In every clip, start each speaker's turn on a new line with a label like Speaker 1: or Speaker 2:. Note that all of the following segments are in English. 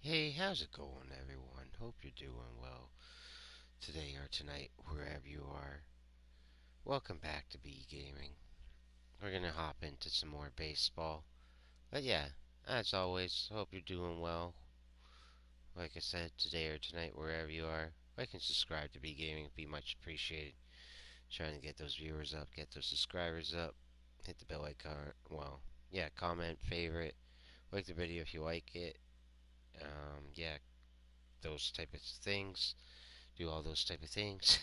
Speaker 1: Hey, how's it going, everyone? Hope you're doing well today or tonight, wherever you are. Welcome back to B Gaming. We're gonna hop into some more baseball. But yeah, as always, hope you're doing well. Like I said, today or tonight, wherever you are, like and subscribe to B Gaming. It'd be much appreciated. Trying to get those viewers up, get those subscribers up. Hit the bell icon. Well, yeah, comment, favorite, like the video if you like it. Yeah, those type of things. Do all those type of things.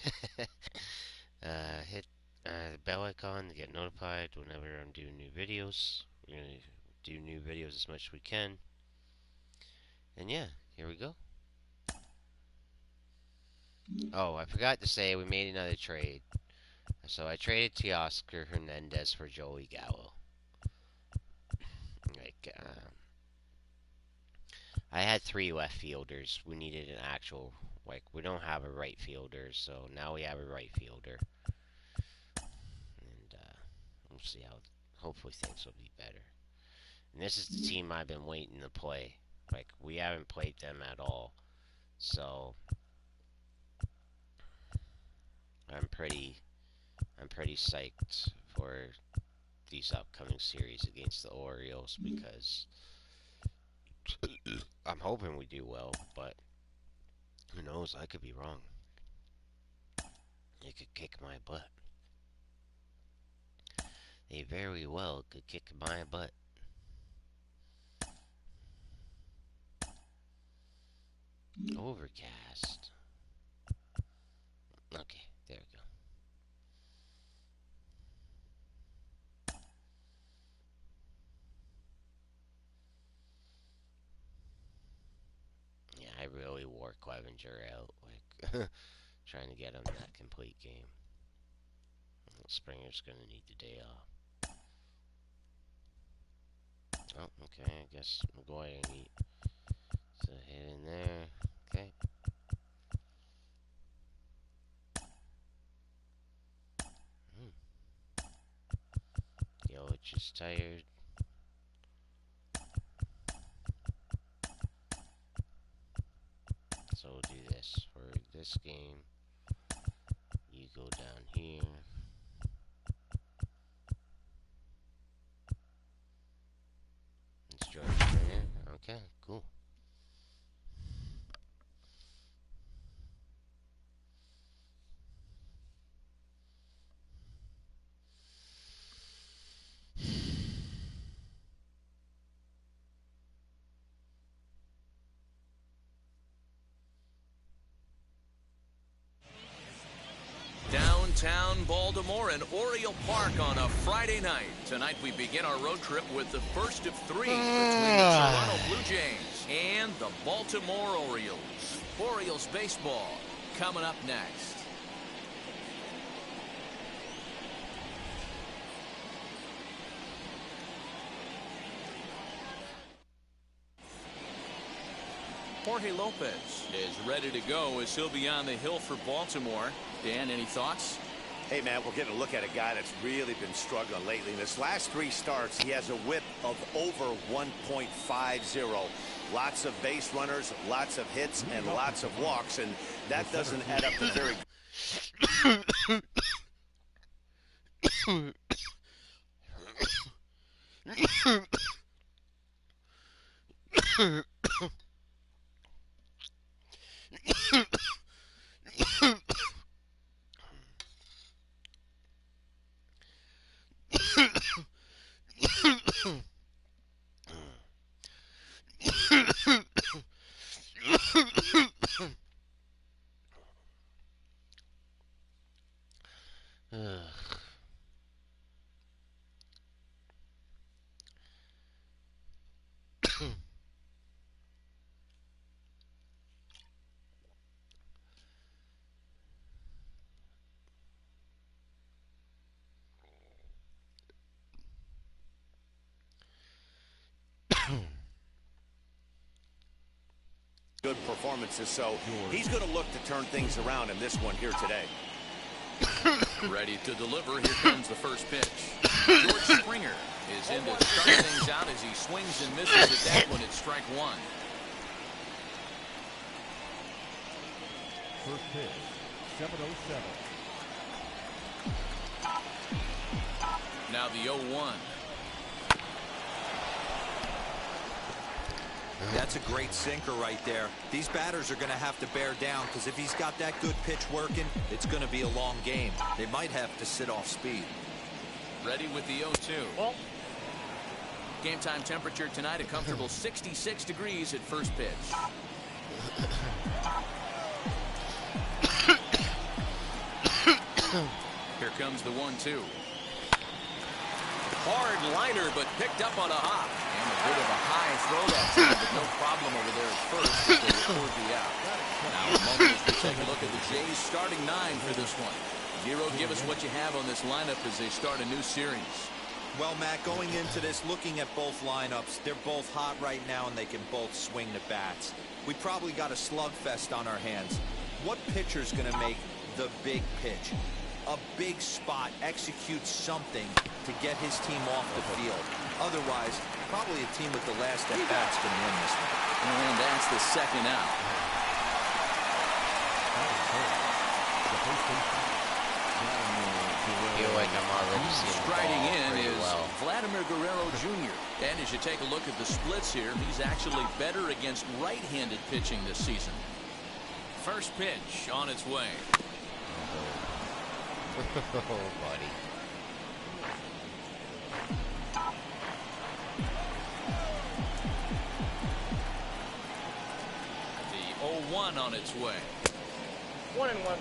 Speaker 1: Hit the bell icon to get notified whenever I'm doing new videos. We're going to do new videos as much as we can. And yeah, here we go. Oh, I forgot to say we made another trade. So I traded Teoscar Hernandez for Joey Gallo. I had 3 left fielders. We needed an actual, we don't have a right fielder, so now we have a right fielder. And we'll see how, hopefully things will be better. And this is the team I've been waiting to play. We haven't played them at all. So I'm pretty psyched for these upcoming series against the Orioles because I'm hoping we do well, but who knows, I could be wrong. They could kick my butt. They very well could kick my butt. Overcast. Okay, there we go. Yeah, I really wore Clevenger out, trying to get him that complete game. Springer's gonna need the day off. Oh, okay, I guess McGuire need to hit in there. Okay. Yelich is tired. So we'll do this. For this game, you go down here. It's George Springer. Okay, cool.
Speaker 2: Downtown Baltimore and Oriole Park on a Friday night. Tonight we begin our road trip with the first of 3 between the Toronto Blue Jays and the Baltimore Orioles. Orioles baseball coming up next. Jorge Lopez is ready to go as he'll be on the hill for Baltimore. Dan, any thoughts?
Speaker 3: Hey, man, we're getting a look at a guy that's really been struggling lately. In his last 3 starts, he has a whip of over 1.50. Lots of base runners, lots of hits, and lots of walks, and that doesn't add up to very good performances, so he's going to look to turn things around in this one here today.
Speaker 2: Ready to deliver. Here comes the first pitch. George Springer is in to start things out as he swings and misses at that one at strike 1.
Speaker 4: First pitch, 7:07.
Speaker 2: Now the 0-1.
Speaker 5: That's a great sinker right there. These batters are going to have to bear down because if he's got that good pitch working, it's going to be a long game. They might have to sit off speed.
Speaker 2: Ready with the 0-2.
Speaker 4: Ball.
Speaker 2: Game time temperature tonight a comfortable 66 degrees at first pitch. Here comes the 1-2. Hard liner, but picked up on a hop. And a bit of a high throw that time, but no problem over there at first as they record the out. Now a moment as we take a look at the Jays starting 9 for this one. Giro, give us what you have on this lineup as they start a new series.
Speaker 5: Well, Matt, going into this, looking at both lineups, they're both hot right now and they can both swing the bats. We probably got a slugfest on our hands. What pitcher's going to make the big pitch? A big spot, execute something to get his team off the field. Otherwise, probably a team with the last at bats can win this one.
Speaker 2: And that's the second out.
Speaker 1: I feel like I'm already seeing the
Speaker 2: Striding
Speaker 1: ball
Speaker 2: in
Speaker 1: pretty
Speaker 2: is
Speaker 1: well.
Speaker 2: Vladimir Guerrero Jr. And as you take a look at the splits here, he's actually better against right-handed pitching this season. First pitch on its way.
Speaker 1: Oh, buddy.
Speaker 2: The 0-1 on its way.
Speaker 6: 1-1.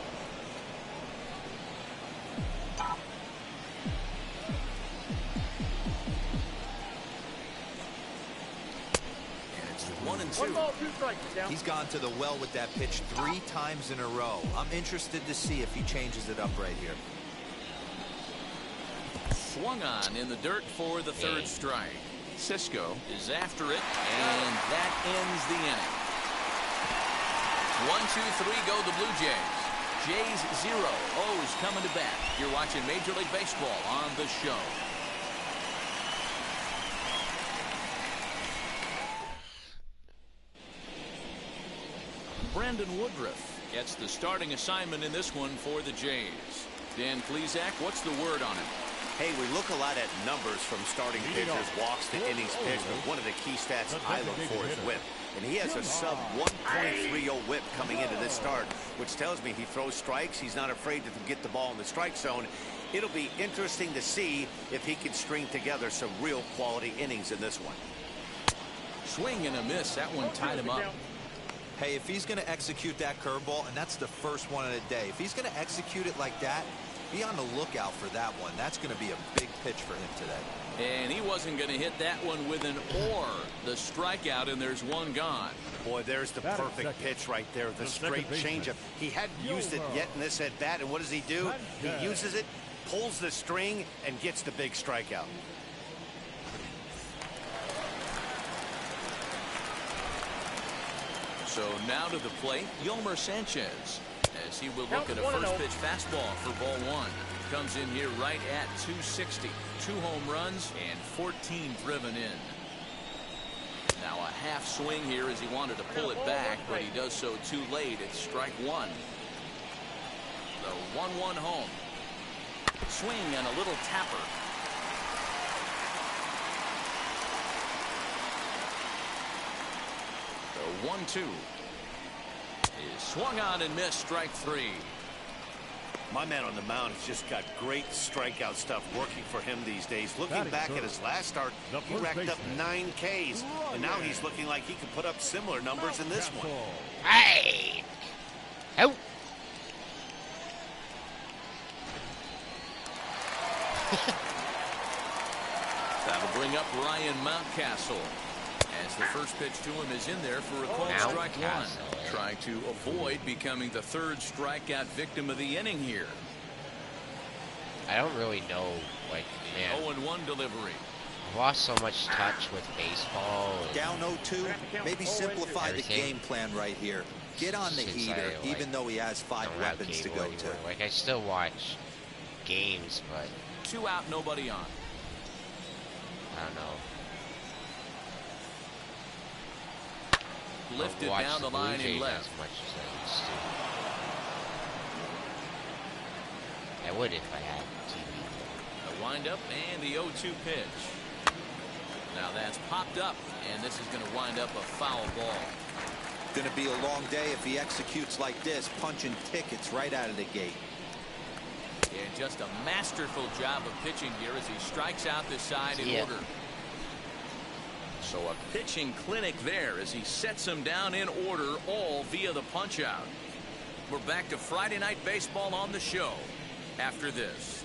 Speaker 2: And it's 1-2.
Speaker 6: 1 ball, 2 strikes. Down.
Speaker 5: He's gone to the well with that pitch 3 times in a row. I'm interested to see if he changes it up right here.
Speaker 2: Swung on in the dirt for the third strike. Cisco is after it, and that ends the inning. 1, 2, 3 go the Blue Jays. Jays 0, O's coming to bat. You're watching Major League Baseball on the show. Brandon Woodruff gets the starting assignment in this one for the Jays. Dan Plesac, what's the word on him?
Speaker 3: Hey, we look a lot at numbers from starting pitchers, walks to innings pitched, but one of the key stats I look for is whip. And he has a sub 1.30 whip coming into this start, which tells me he throws strikes. He's not afraid to get the ball in the strike zone. It'll be interesting to see if he can string together some real quality innings in this one.
Speaker 2: Swing and a miss. That one tied him up.
Speaker 5: Hey, if he's going to execute that curveball, and that's the first one of the day, if he's going to execute it like that, be on the lookout for that one. That's going to be a big pitch for him today.
Speaker 2: And he wasn't going to hit that one with an or. The strikeout, and there's one gone.
Speaker 3: Boy, there's the perfect pitch right there, the straight changeup. He hadn't used it yet in this at-bat, and what does he do? He uses it, pulls the string, and gets the big strikeout.
Speaker 2: So now to the plate, Yolmer Sanchez, as he will look at a first pitch fastball for ball 1. Comes in here right at 260. 2 home runs and 14 driven in. Now a half swing here as he wanted to pull it back, but he does so too late. It's strike 1. The 1-1 home. Swing and a little tapper. The 1-2 is swung on and missed. Strike 3.
Speaker 3: My man on the mound has just got great strikeout stuff working for him these days. Looking back at his last start, he racked up 9 Ks, and now he's looking like he can put up similar numbers in this one.
Speaker 1: Hey! Out!
Speaker 2: That'll bring up Ryan Mountcastle. As the first pitch to him is in there for a called strike 1. Trying to avoid becoming the 3rd strikeout victim of the inning here.
Speaker 1: I don't really know, like, man.
Speaker 2: 0-1 delivery.
Speaker 1: I've lost so much touch with baseball.
Speaker 5: Down 0-2, maybe simplify the
Speaker 1: Everything.
Speaker 5: game plan right here. Get on the
Speaker 1: Since
Speaker 5: heater,
Speaker 1: I,
Speaker 5: even though he has 5
Speaker 1: don't have
Speaker 5: weapons to
Speaker 1: cable
Speaker 5: go
Speaker 1: anymore.
Speaker 5: to.
Speaker 1: Like, I still watch games, but
Speaker 2: 2 out, nobody on.
Speaker 1: I don't know.
Speaker 2: Lifted
Speaker 1: Watch
Speaker 2: down the
Speaker 1: Blue
Speaker 2: line
Speaker 1: Jays
Speaker 2: and left.
Speaker 1: as much as I used to. I would if I had TV.
Speaker 2: The windup and the 0-2 pitch. Now that's popped up, and this is going to wind up a foul ball.
Speaker 5: Going to be a long day if he executes like this, punching tickets right out of the gate.
Speaker 2: And just a masterful job of pitching here as he strikes out the side in order. So a pitching clinic there as he sets him down in order, all via the punch out. We're back to Friday Night Baseball on the show after this.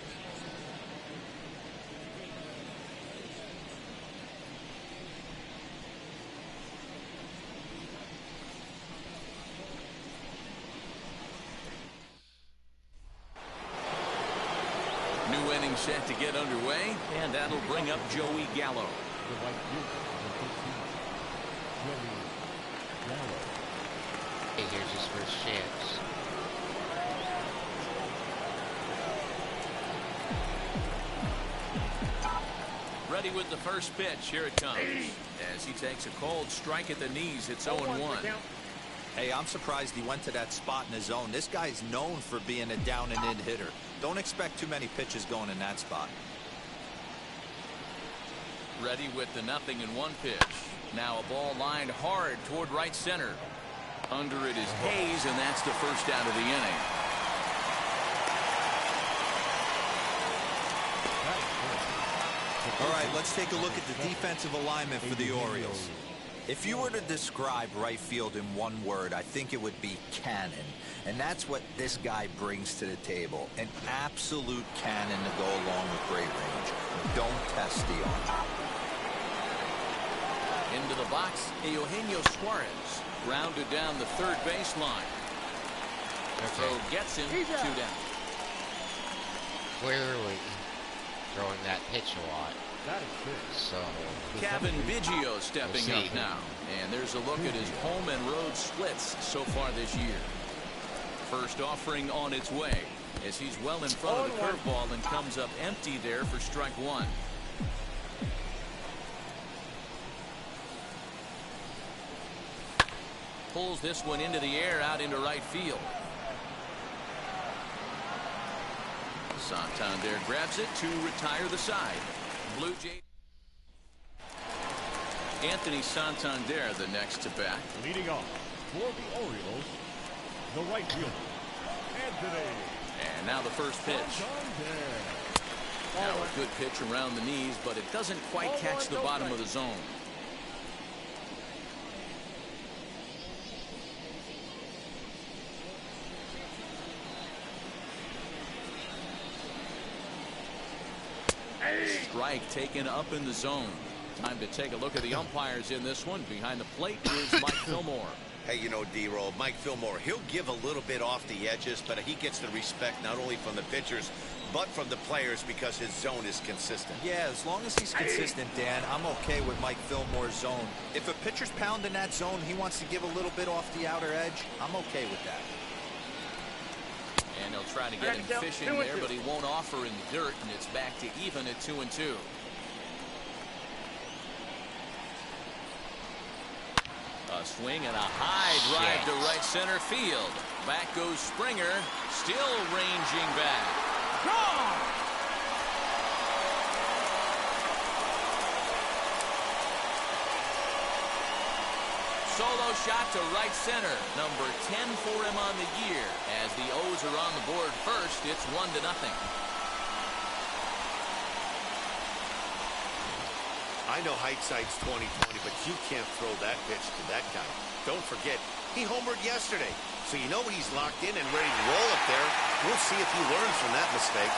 Speaker 2: New inning set to get underway, and that'll bring up Joey Gallo.
Speaker 4: The right fielder, number 15, Joey Gallo.
Speaker 1: Hey, here's his first chance.
Speaker 2: Ready with the first pitch. Here it comes. As he takes a cold strike at the knees, it's 0-1.
Speaker 5: Hey, I'm surprised he went to that spot in his zone. This guy's known for being a down and in hitter. Don't expect too many pitches going in that spot.
Speaker 2: Ready with the 0-1 pitch. Now a ball lined hard toward right center. Under it is Hayes, and that's the first out of the inning.
Speaker 5: All right, let's take a look at the defensive alignment for the Orioles. If you were to describe right field in one word, I think it would be cannon. And that's what this guy brings to the table. An absolute cannon to go along with great range. Don't test the arm.
Speaker 2: Into the box, Eugenio Suarez. Grounded down the third baseline. Throw gets him 2 down.
Speaker 1: Clearly throwing that pitch a lot.
Speaker 4: That is good.
Speaker 1: So
Speaker 2: Kevin Biggio stepping up now. And there's a look at his home and road splits so far this year. First offering on its way as he's well in front of the curveball and comes up empty there for strike one. Pulls this one into the air out into right field. Santander grabs it to retire the side. Blue Jays. Anthony Santander the next to bat.
Speaker 4: Leading off for the Orioles, the right fielder, Anthony.
Speaker 2: And now the first pitch. Now a good pitch around the knees, but it doesn't quite catch the bottom of the zone. Strike taken up in the zone. Time to take a look at the umpires in this one. Behind the plate is Mike Fillmore.
Speaker 3: Hey, you know, D-Roll, Mike Fillmore, he'll give a little bit off the edges, but he gets the respect not only from the pitchers, but from the players because his zone is consistent.
Speaker 5: Yeah, as long as he's consistent, Dan, I'm okay with Mike Fillmore's zone. If a pitcher's pounding that zone, he wants to give a little bit off the outer edge, I'm okay with that.
Speaker 2: And he'll try to get him fishing there, but he won't offer in the dirt, and it's back to even at 2-2. A swing and a high drive to right center field. Back goes Springer, still ranging back. Gone! Solo shot to right center. Number 10 for him on the year. As the O's are on the board first, it's 1-0.
Speaker 3: I know hindsight's 20/20, but you can't throw that pitch to that guy. Don't forget, he homered yesterday, so you know he's locked in and ready to roll up there. We'll see if he learns from that mistake.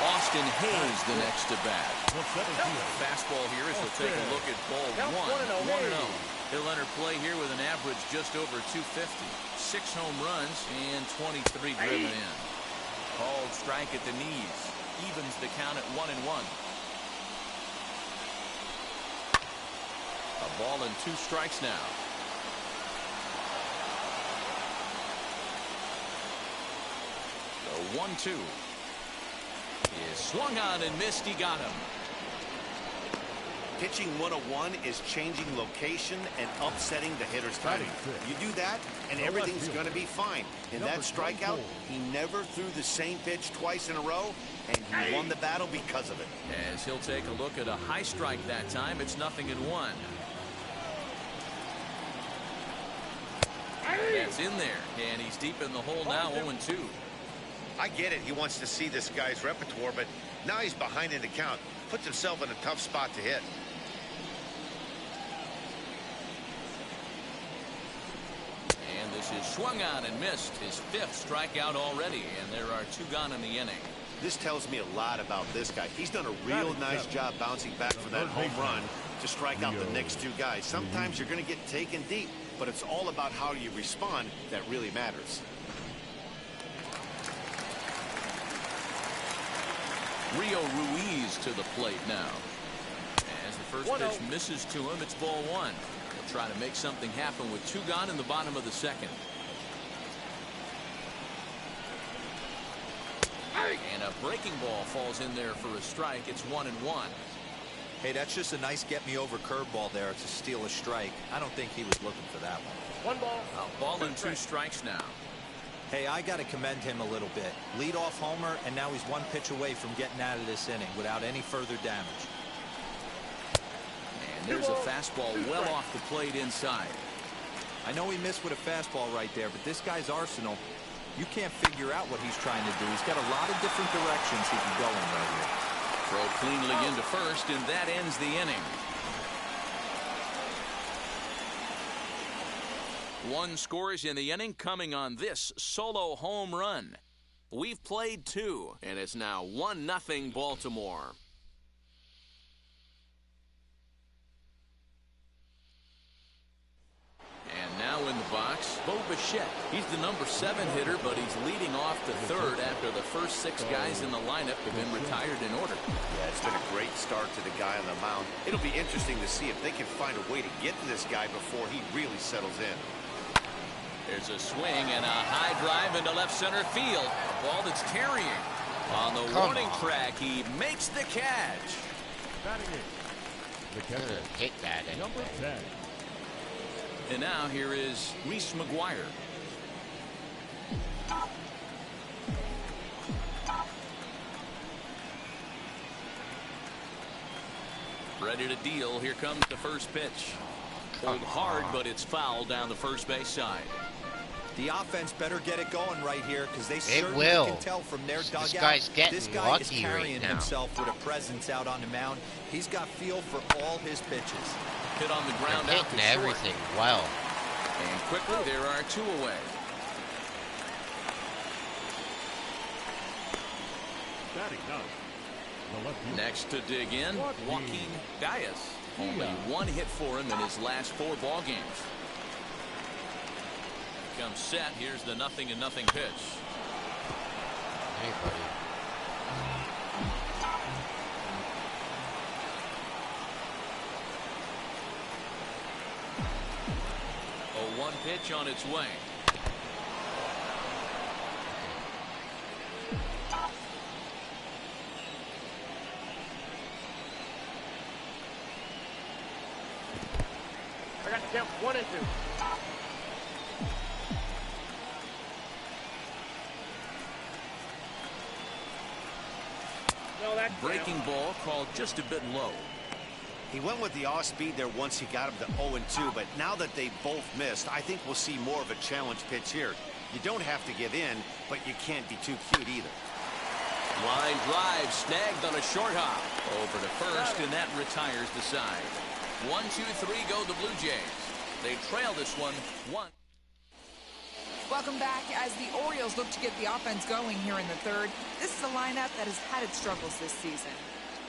Speaker 2: Austin Hayes the next to bat. Fastball here as we'll take a look at ball 1. 1-0. He'll enter play here with an average just over 250. 6 home runs and 23 driven in. Called strike at the knees. Evens the count at 1-1. A ball and 2 strikes now. The 1-2 is swung on and missed. He got him.
Speaker 3: Pitching 101 is changing location and upsetting the hitter's timing. You do that, and everything's going to be fine. In that strikeout, he never threw the same pitch twice in a row, and he won the battle because of it.
Speaker 2: As he'll take a look at a high strike that time, it's 0-1. That's in there, and he's deep in the hole now, 0-2.
Speaker 3: I get it. He wants to see this guy's repertoire, but now he's behind in the count. Puts himself in a tough spot to hit.
Speaker 2: And this is swung on and missed. His 5th strikeout already, and there are 2 gone in the inning.
Speaker 3: This tells me a lot about this guy. He's done a real nice job bouncing back from that home run to strike out the next 2 guys. Sometimes you're going to get taken deep, but it's all about how you respond that really matters.
Speaker 2: Rio Ruiz to the plate now. As the first pitch misses to him, it's ball 1. He'll try to make something happen with 2 gone in the bottom of the 2nd. And a breaking ball falls in there for a strike. It's 1-1.
Speaker 5: Hey, that's just a nice get-me-over curveball there to steal a strike. I don't think he was looking for that one.
Speaker 6: 1 ball.
Speaker 2: A ball and 2 strikes now.
Speaker 5: Hey, I got to commend him a little bit. Lead-off homer, and now he's 1 pitch away from getting out of this inning without any further damage.
Speaker 2: And there's a fastball well off the plate inside.
Speaker 5: I know he missed with a fastball right there, but this guy's arsenal, you can't figure out what he's trying to do. He's got a lot of different directions he can go in right here.
Speaker 2: Throw cleanly into first, and that ends the inning. 1 scores in the inning coming on this solo home run. We've played 2, and it's now 1-0 Baltimore. And now in the box, Bo Bichette. He's the number 7 hitter, but he's leading off the 3rd after the first 6 guys in the lineup have been retired in order.
Speaker 3: Yeah, it's been a great start to the guy on the mound. It'll be interesting to see if they can find a way to get to this guy before he really settles in.
Speaker 2: There's a swing and a high drive into left center field. A ball that's carrying. On the warning track, he makes the catch.
Speaker 4: Batting it. The catcher.
Speaker 1: Hit that anyway.
Speaker 4: Number 10.
Speaker 2: And now here is Reese McGuire. Ready to deal. Here comes the first pitch. Pulled hard, but it's fouled down the first base side.
Speaker 5: The offense better get it going right here because they certainly
Speaker 1: will.
Speaker 5: can tell from their dugout.
Speaker 1: This guy's getting
Speaker 5: this guy
Speaker 1: lucky
Speaker 5: is carrying
Speaker 1: right now.
Speaker 5: himself with a presence out on the mound. He's got feel for all his pitches.
Speaker 2: Hit on the ground
Speaker 1: They're
Speaker 2: out to
Speaker 1: hitting
Speaker 2: short.
Speaker 1: everything well.
Speaker 2: And quickly there are 2 away.
Speaker 4: Batting ninth. The left fielder.
Speaker 2: Next to dig in, Joaquin Diaz. Only 1 hit for him in his last 4 ball games. Comes set. Here's the 0-0 pitch.
Speaker 1: Hey, buddy.
Speaker 2: A 1 pitch on its way.
Speaker 6: I got the count 1 and 2. No, that's
Speaker 2: Breaking ball called just a bit low.
Speaker 3: He went with the off-speed there once he got him to 0-2, but now that they both missed, I think we'll see more of a challenge pitch here. You don't have to give in, but you can't be too cute either.
Speaker 2: Line drive snagged on a short hop. Over to first, and that retires the side. 1, 2, 3 go the Blue Jays. They trail this one 1.
Speaker 7: Welcome back. As the Orioles look to get the offense going here in the 3rd, this is a lineup that has had its struggles this season.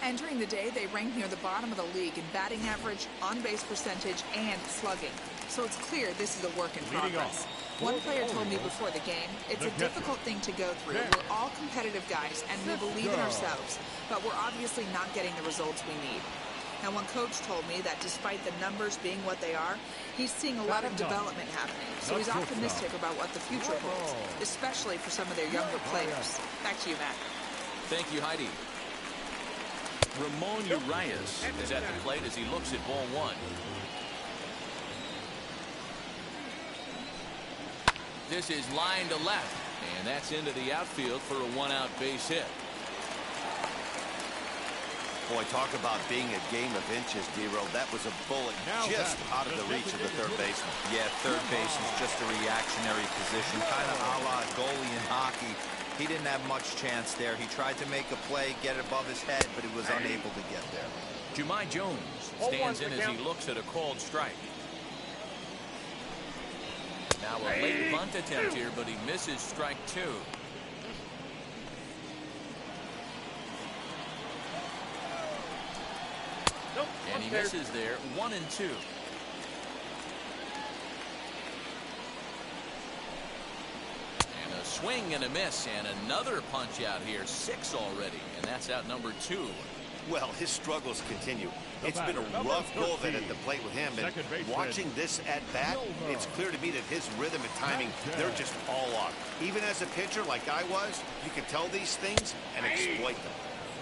Speaker 7: Entering the day, they rank near the bottom of the league in batting average, on-base percentage, and slugging. So it's clear this is a work in progress. One player told me before the game, it's a difficult thing to go through. We're all competitive guys, and we believe in ourselves, but we're obviously not getting the results we need. Now, one coach told me that despite the numbers being what they are, he's seeing a lot of development happening. So he's optimistic about what the future holds, especially for some of their younger players. Back to you, Matt.
Speaker 2: Thank you, Heidi. Ramon Urias is at the plate as he looks at ball one. This is line to left, and that's into the outfield for a one-out base hit.
Speaker 3: Boy, talk about being a game of inches, D-Row. That was a bullet just out of the reach of the third baseman.
Speaker 5: Yeah, third base is just a reactionary position, kind of a la goalie in hockey. He didn't have much chance there. He tried to make a play, get it above his head, but he was unable to get there.
Speaker 2: Jahmai Jones stands in as he looks at a called strike. Now a late bunt attempt here, but he misses strike two. And he misses there, 1-2. And a swing and a miss, and another punch out here, 6 already, and that's out number 2.
Speaker 3: Well, his struggles continue. It's been a rough go of it at the plate with him, and watching this at bat, it's clear to me that his rhythm and timing, they're just all off. Even as a pitcher like I was, you can tell these things and exploit them.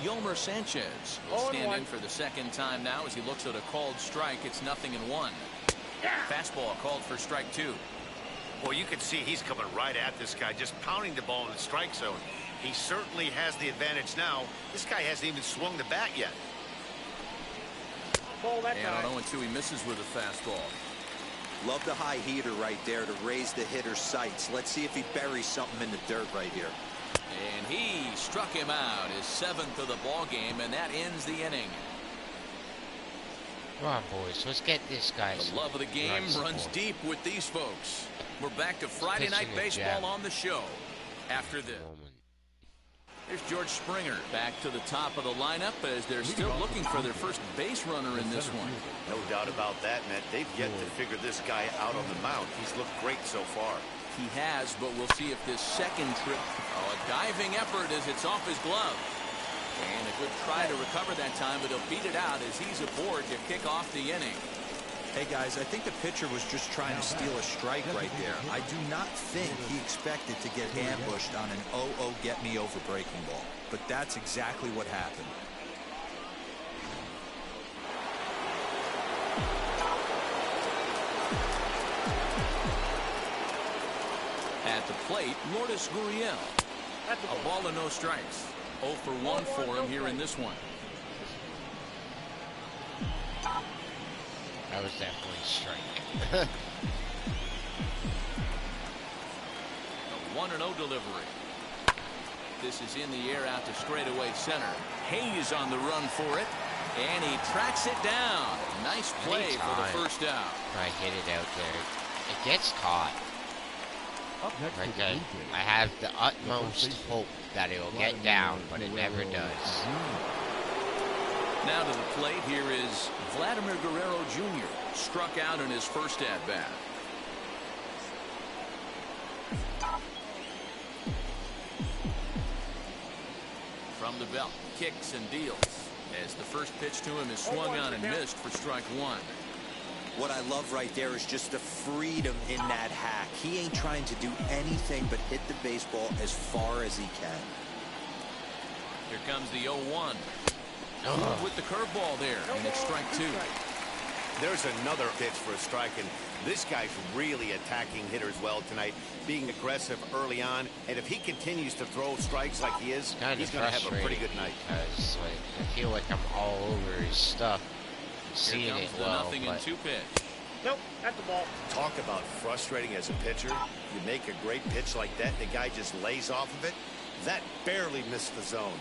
Speaker 2: Yolmer Sanchez will stand in for the second time now as he looks at a called strike. It's 0-1. Fastball called for strike 2.
Speaker 8: Well, you can see he's coming right at this guy, just pounding the ball in the strike zone. He certainly has the advantage now. This guy hasn't even swung the bat yet.
Speaker 2: And on 0-2, he misses with a fastball.
Speaker 5: Love the high heater right there to raise the hitter's sights. Let's see if he buries something in the dirt right here.
Speaker 2: And he struck him out, his 7th of the ball game, and that ends the inning.
Speaker 1: Come on, boys. Let's get this guy.
Speaker 2: The love of the game runs deep with these folks. We're back to Friday Night Baseball on the show after this. There's George Springer back to the top of the lineup as they're still looking for their first base runner in this one.
Speaker 3: No doubt about that, Matt. They've yet to figure this guy out on the mound. He's looked great so far.
Speaker 2: He has, but we'll see if this second trip, a diving effort as it's off his glove. And a good try to recover that time, but he'll beat it out as he's aboard to kick off the inning.
Speaker 5: Hey, guys, I think the pitcher was just trying to steal a strike right there. I do not think he expected to get ambushed on an 0-0 get-me-over breaking ball. But that's exactly what happened.
Speaker 2: At the plate, Lourdes Gurriel. A ball and no strikes. 0 for 1 for him here in this one.
Speaker 1: That was definitely a strike.
Speaker 2: A 1-0 delivery. This is in the air out to straightaway center. Hayes on the run for it, and he tracks it down. Nice play for the first out.
Speaker 1: I hit it out there. It gets caught. Okay, I have the utmost hope that it will get down, but it never does.
Speaker 2: Now to the plate, here is Vladimir Guerrero Jr. Struck out in his first at-bat. From the belt, kicks and deals, as the first pitch to him is swung on and missed for strike 1.
Speaker 5: What I love right there is just the freedom in that hack. He ain't trying to do anything but hit the baseball as far as he can.
Speaker 2: Here comes the 0-1. With the curveball there, and it's strike 2.
Speaker 3: There's another pitch for a strike, and this guy's really attacking hitters well tonight, being aggressive early on, and if he continues to throw strikes like he is, he's going to have a pretty good night.
Speaker 1: Because I feel like I'm all over his stuff, seeing it well.
Speaker 2: Nothing in 2 pitch.
Speaker 6: Nope, that's the ball.
Speaker 3: Talk about frustrating as a pitcher. You make a great pitch like that, the guy just lays off of it. That barely missed the zone.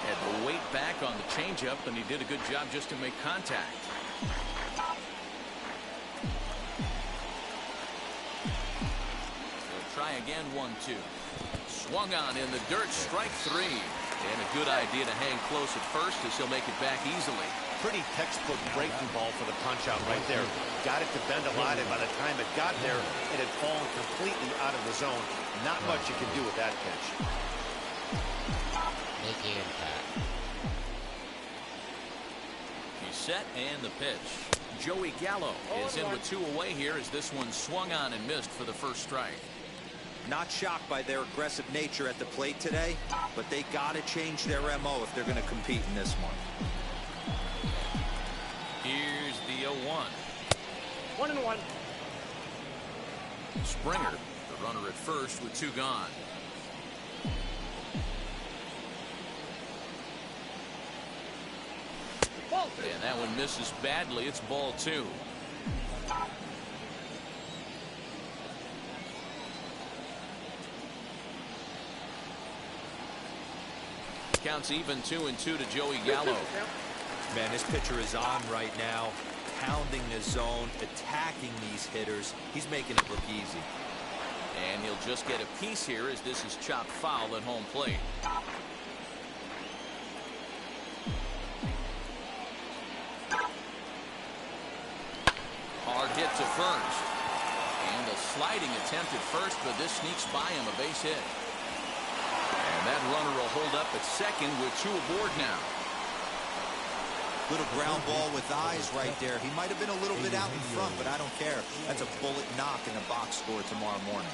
Speaker 2: Had the weight back on the changeup, and he did a good job just to make contact. He'll try again, 1-2. Swung on in the dirt, strike 3. And a good idea to hang close at first as he'll make it back easily.
Speaker 3: Pretty textbook breaking ball for the punch out right there. Got it to bend a lot, and by the time it got there, it had fallen completely out of the zone. Not much you can do with that pitch.
Speaker 1: Making impact.
Speaker 2: He's set, and the pitch. Joey Gallo is in with 2 away here as this one swung on and missed for the first strike.
Speaker 5: Not shocked by their aggressive nature at the plate today, but they got to change their MO if they're going to compete in this one.
Speaker 2: Here's the 0-1.
Speaker 6: 1-1.
Speaker 2: Springer, the runner at first with 2 gone. And that one misses badly. It's ball 2. Counts even 2-2 to Joey Gallo.
Speaker 5: Man, this pitcher is on right now, pounding the zone, attacking these hitters. He's making it look easy.
Speaker 2: And he'll just get a piece here as this is chopped foul at home plate. Hard hit to first. And a sliding attempt at first, but this sneaks by him, a base hit. And that runner will hold up at second with 2 aboard now.
Speaker 5: Little ground ball with eyes right there. He might have been a little bit out in front, but I don't care. That's a bullet knock in the box score tomorrow morning.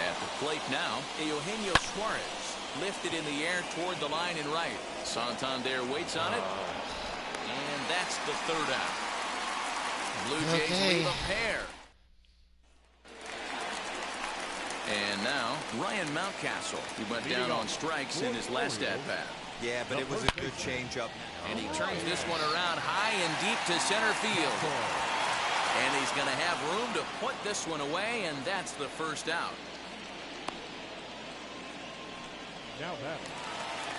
Speaker 2: At the plate now, Eugenio Suarez lifted in the air toward the line and right. Santander waits on it. And that's the 3rd out. Blue Jays leave a pair. And now, Ryan Mountcastle, who went down on strikes in his last at-bat.
Speaker 5: Yeah, but it was a good changeup.
Speaker 2: And he turns this one around high and deep to center field. And he's going to have room to put this one away, and that's the 1st out.
Speaker 4: Now that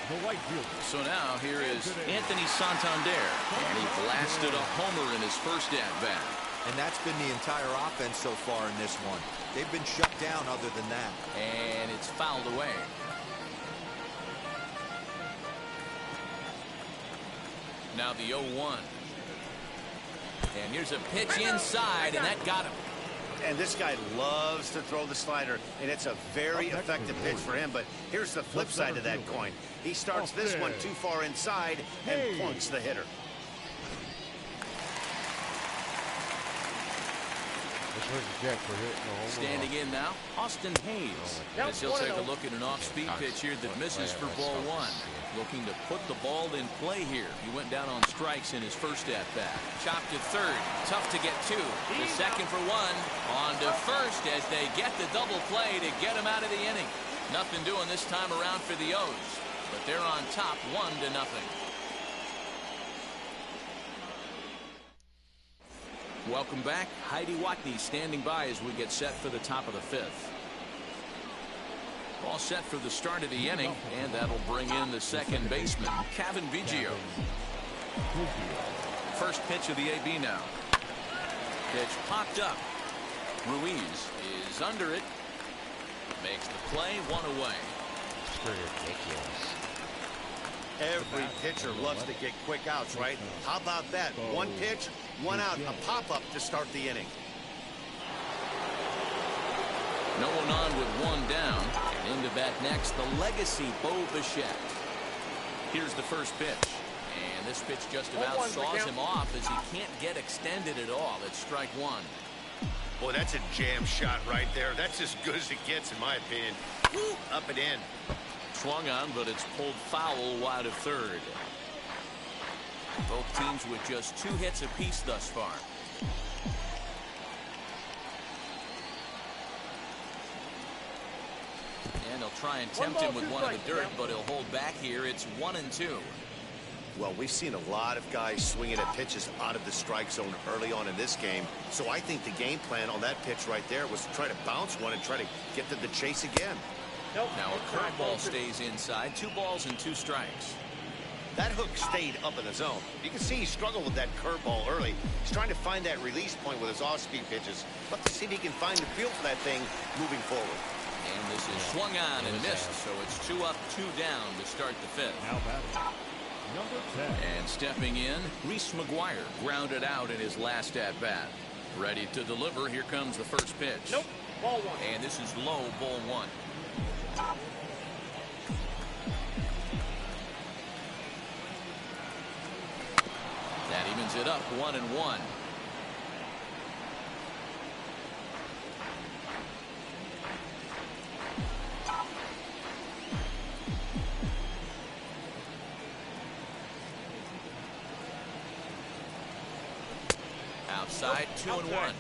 Speaker 4: the right fielder.
Speaker 2: So now here is Anthony Santander, and he blasted a homer in his first at-bat.
Speaker 5: And that's been the entire offense so far in this one. They've been shut down other than that.
Speaker 2: And it's fouled away. Now the 0-1. And here's a pitch inside, and that got him.
Speaker 3: And this guy loves to throw the slider, and it's a very effective pitch for him. But here's the flip side of that coin. He starts this one too far inside and plunks the hitter.
Speaker 2: Standing in now, Austin Hayes. As he'll take a look at an off-speed pitch here that misses for ball 1. Looking to put the ball in play here. He went down on strikes in his first at-bat. Chopped at 3rd. Tough to get 2. The second for 1. On to first as they get the double play to get him out of the inning. Nothing doing this time around for the O's. But they're on top 1-0. Welcome back. Heidi Watney standing by as we get set for the top of the 5th. All set for the start of the inning, and that'll bring in the second baseman, Cavan Biggio. First pitch of the AB now. Pitch popped up. Ruiz is under it. Makes the play, 1 away.
Speaker 1: It's pretty ridiculous.
Speaker 3: Every pitcher loves to get quick outs, right? How about that? 1 pitch, 1 out, a pop-up to start the inning.
Speaker 2: No one on with 1 down. And into bat next, the legacy Bo Bichette. Here's the first pitch. And this pitch just about saws him off as he can't get extended at all. It's strike 1.
Speaker 8: Boy, that's a jam shot right there. That's as good as it gets, in my opinion. Woo, up and in.
Speaker 2: Swung on, but it's pulled foul wide of 3rd. Both teams with just 2 hits apiece thus far. And they'll try and tempt him with 1 in the dirt, but he'll hold back here. It's 1-2.
Speaker 3: Well, we've seen a lot of guys swinging at pitches out of the strike zone early on in this game. So I think the game plan on that pitch right there was to try to bounce one and try to get to the chase again.
Speaker 2: Now a curveball stays inside. 2 balls and 2 strikes.
Speaker 3: That hook stayed up in the zone. You can see he struggled with that curveball early. He's trying to find that release point with his off-speed pitches. Let's see if he can find the feel for that thing moving forward.
Speaker 2: And this is swung on and missed, so it's 2 up, 2 down to start the 5th.
Speaker 4: Now batting, number 10.
Speaker 2: And stepping in, Reese McGuire grounded out in his last at-bat. Ready to deliver. Here comes the first pitch.
Speaker 6: Nope. Ball 1.
Speaker 2: And this is low, ball 1. That even evens it up 1-1. Outside, 2-1.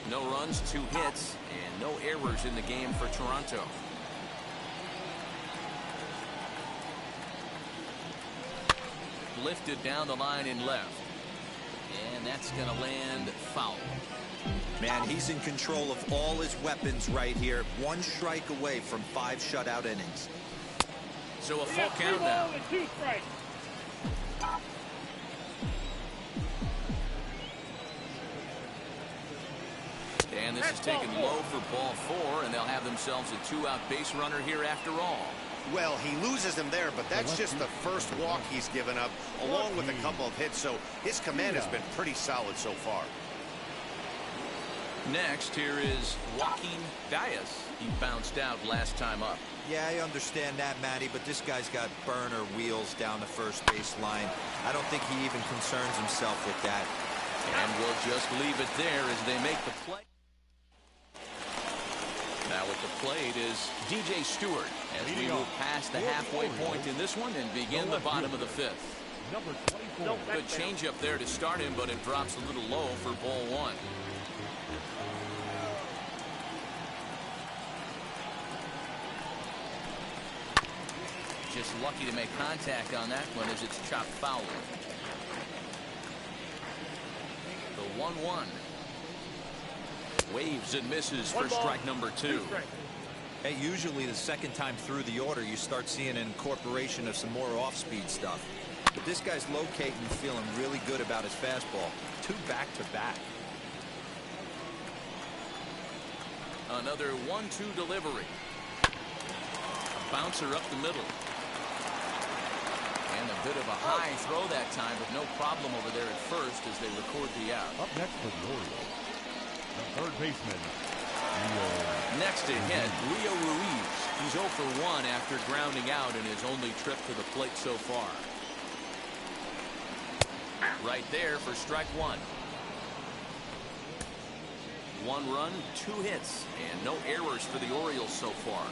Speaker 2: No runs, 2 hits, and no errors in the game for Toronto. Lifted down the line in left. And that's going to land foul.
Speaker 5: Man, he's in control of all his weapons right here. 1 strike away from 5 shutout innings.
Speaker 2: So a full count now. And this is taken low for ball 4, and they'll have themselves a 2-out base runner here after all.
Speaker 3: Well, he loses him there, but that's just the first walk he's given up, along with a couple of hits, so his command has been pretty solid so far.
Speaker 2: Next, here is Joaquin Diaz. He bounced out last time up.
Speaker 5: Yeah, I understand that, Matty, but this guy's got burner wheels down the first base line. I don't think he even concerns himself with that.
Speaker 2: And we'll just leave it there as they make the play. Now at the plate is DJ Stewart as we move past the halfway point in this one and begin the bottom of the 5th.
Speaker 4: Number 24.
Speaker 2: Good changeup there to start him, but it drops a little low for ball 1. Just lucky to make contact on that one as it's chopped foul. The 1-1. Waves and misses for strike number 2.
Speaker 5: Hey, usually the second time through the order, you start seeing an incorporation of some more off-speed stuff. But this guy's locating and feeling really good about his fastball. 2 back-to-back.
Speaker 2: Another 1-2 delivery. A bouncer up the middle. And a bit of a high throw that time, but no problem over there at first as they record the out.
Speaker 4: Up next for the Orioles, the third baseman, Leo.
Speaker 2: Next to hit, Leo Ruiz. He's 0 for 1 after grounding out in his only trip to the plate so far. Right there for strike 1. 1 run, 2 hits, and no errors for the Orioles so far.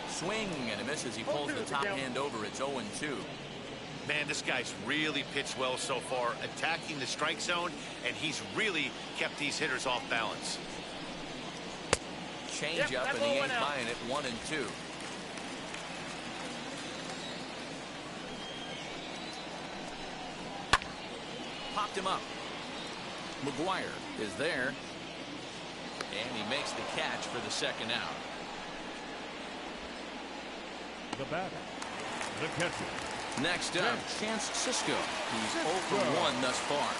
Speaker 2: Swing and a miss as he pulls the top hand over. It's 0-2.
Speaker 8: Man, this guy's really pitched well so far, attacking the strike zone, and he's really kept these hitters off balance.
Speaker 2: Change up, and he ain't buying it. 1-2. Popped him up. McGuire is there, and he makes the catch for the second out.
Speaker 4: The batter, the catcher.
Speaker 2: Next up, Chance Sisco. He's 0 for 1 thus far.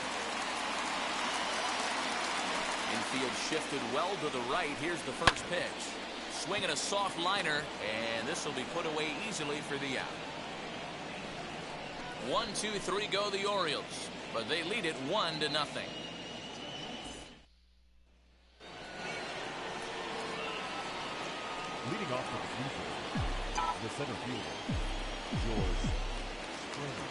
Speaker 2: Infield shifted well to the right. Here's the first pitch. Swinging a soft liner, and this will be put away easily for the out. 1-2-3 go the Orioles, but they lead it 1-0.
Speaker 4: Leading off to the infield, the center fielder, George Springer.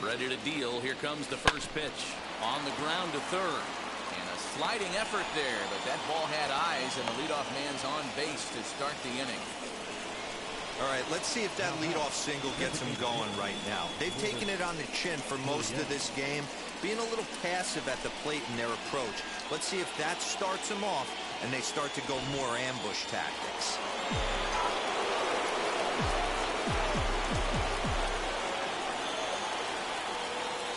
Speaker 2: Ready to deal. Here comes the first pitch. On the ground to third. And a sliding effort there, but that ball had eyes, and the leadoff man's on base to start the inning.
Speaker 5: All right, let's see if that leadoff single gets them going right now. They've taken it on the chin for most of this game, being a little passive at the plate in their approach. Let's see if that starts them off and they start to go more ambush tactics.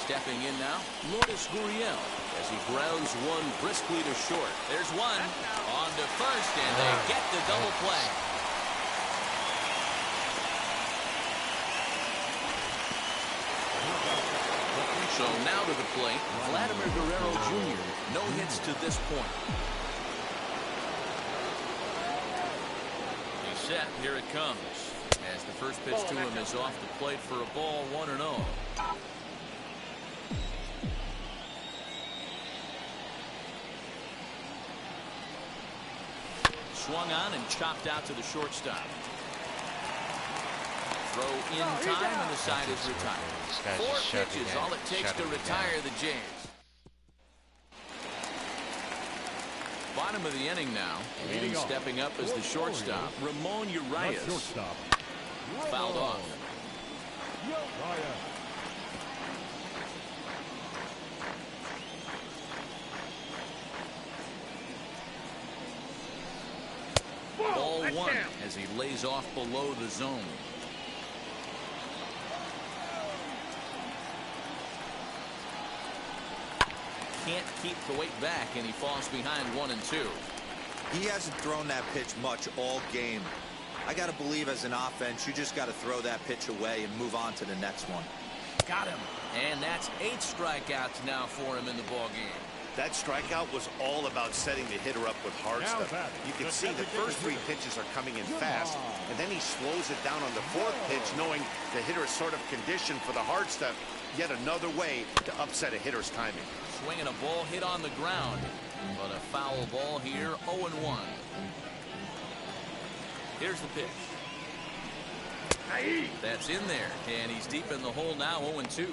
Speaker 2: Stepping in now, Lourdes Gurriel as he grounds one briskly to short. There's one on to first, and they get the double play. So now to the plate, Vladimir Guerrero Jr. No hits to this point. He's set. Here it comes. As the first pitch to him is off the plate for a ball, 1-0. Swung on and chopped out to the shortstop. Throw in time, and the side is retired. 4 pitches, all it takes to retire the Jays. Bottom of the inning now, and stepping up as the shortstop, Ramon Urias. Fouled off. Ball 1 as he lays off below the zone. Can't keep the weight back, and he falls behind 1-2.
Speaker 5: He hasn't thrown that pitch much all game. I got to believe as an offense, you just got to throw that pitch away and move on to the next one.
Speaker 2: Got him. And that's 8 strikeouts now for him in the ball game.
Speaker 3: That strikeout was all about setting the hitter up with hard stuff. You can see the first 3 pitches are coming in fast, and then he slows it down on the 4th pitch, knowing the hitter is sort of conditioned for the hard stuff. Yet another way to upset a hitter's timing.
Speaker 2: Swinging a ball hit on the ground, but a foul ball here, 0-1. Here's the pitch. That's in there, and he's deep in the hole now, 0-2.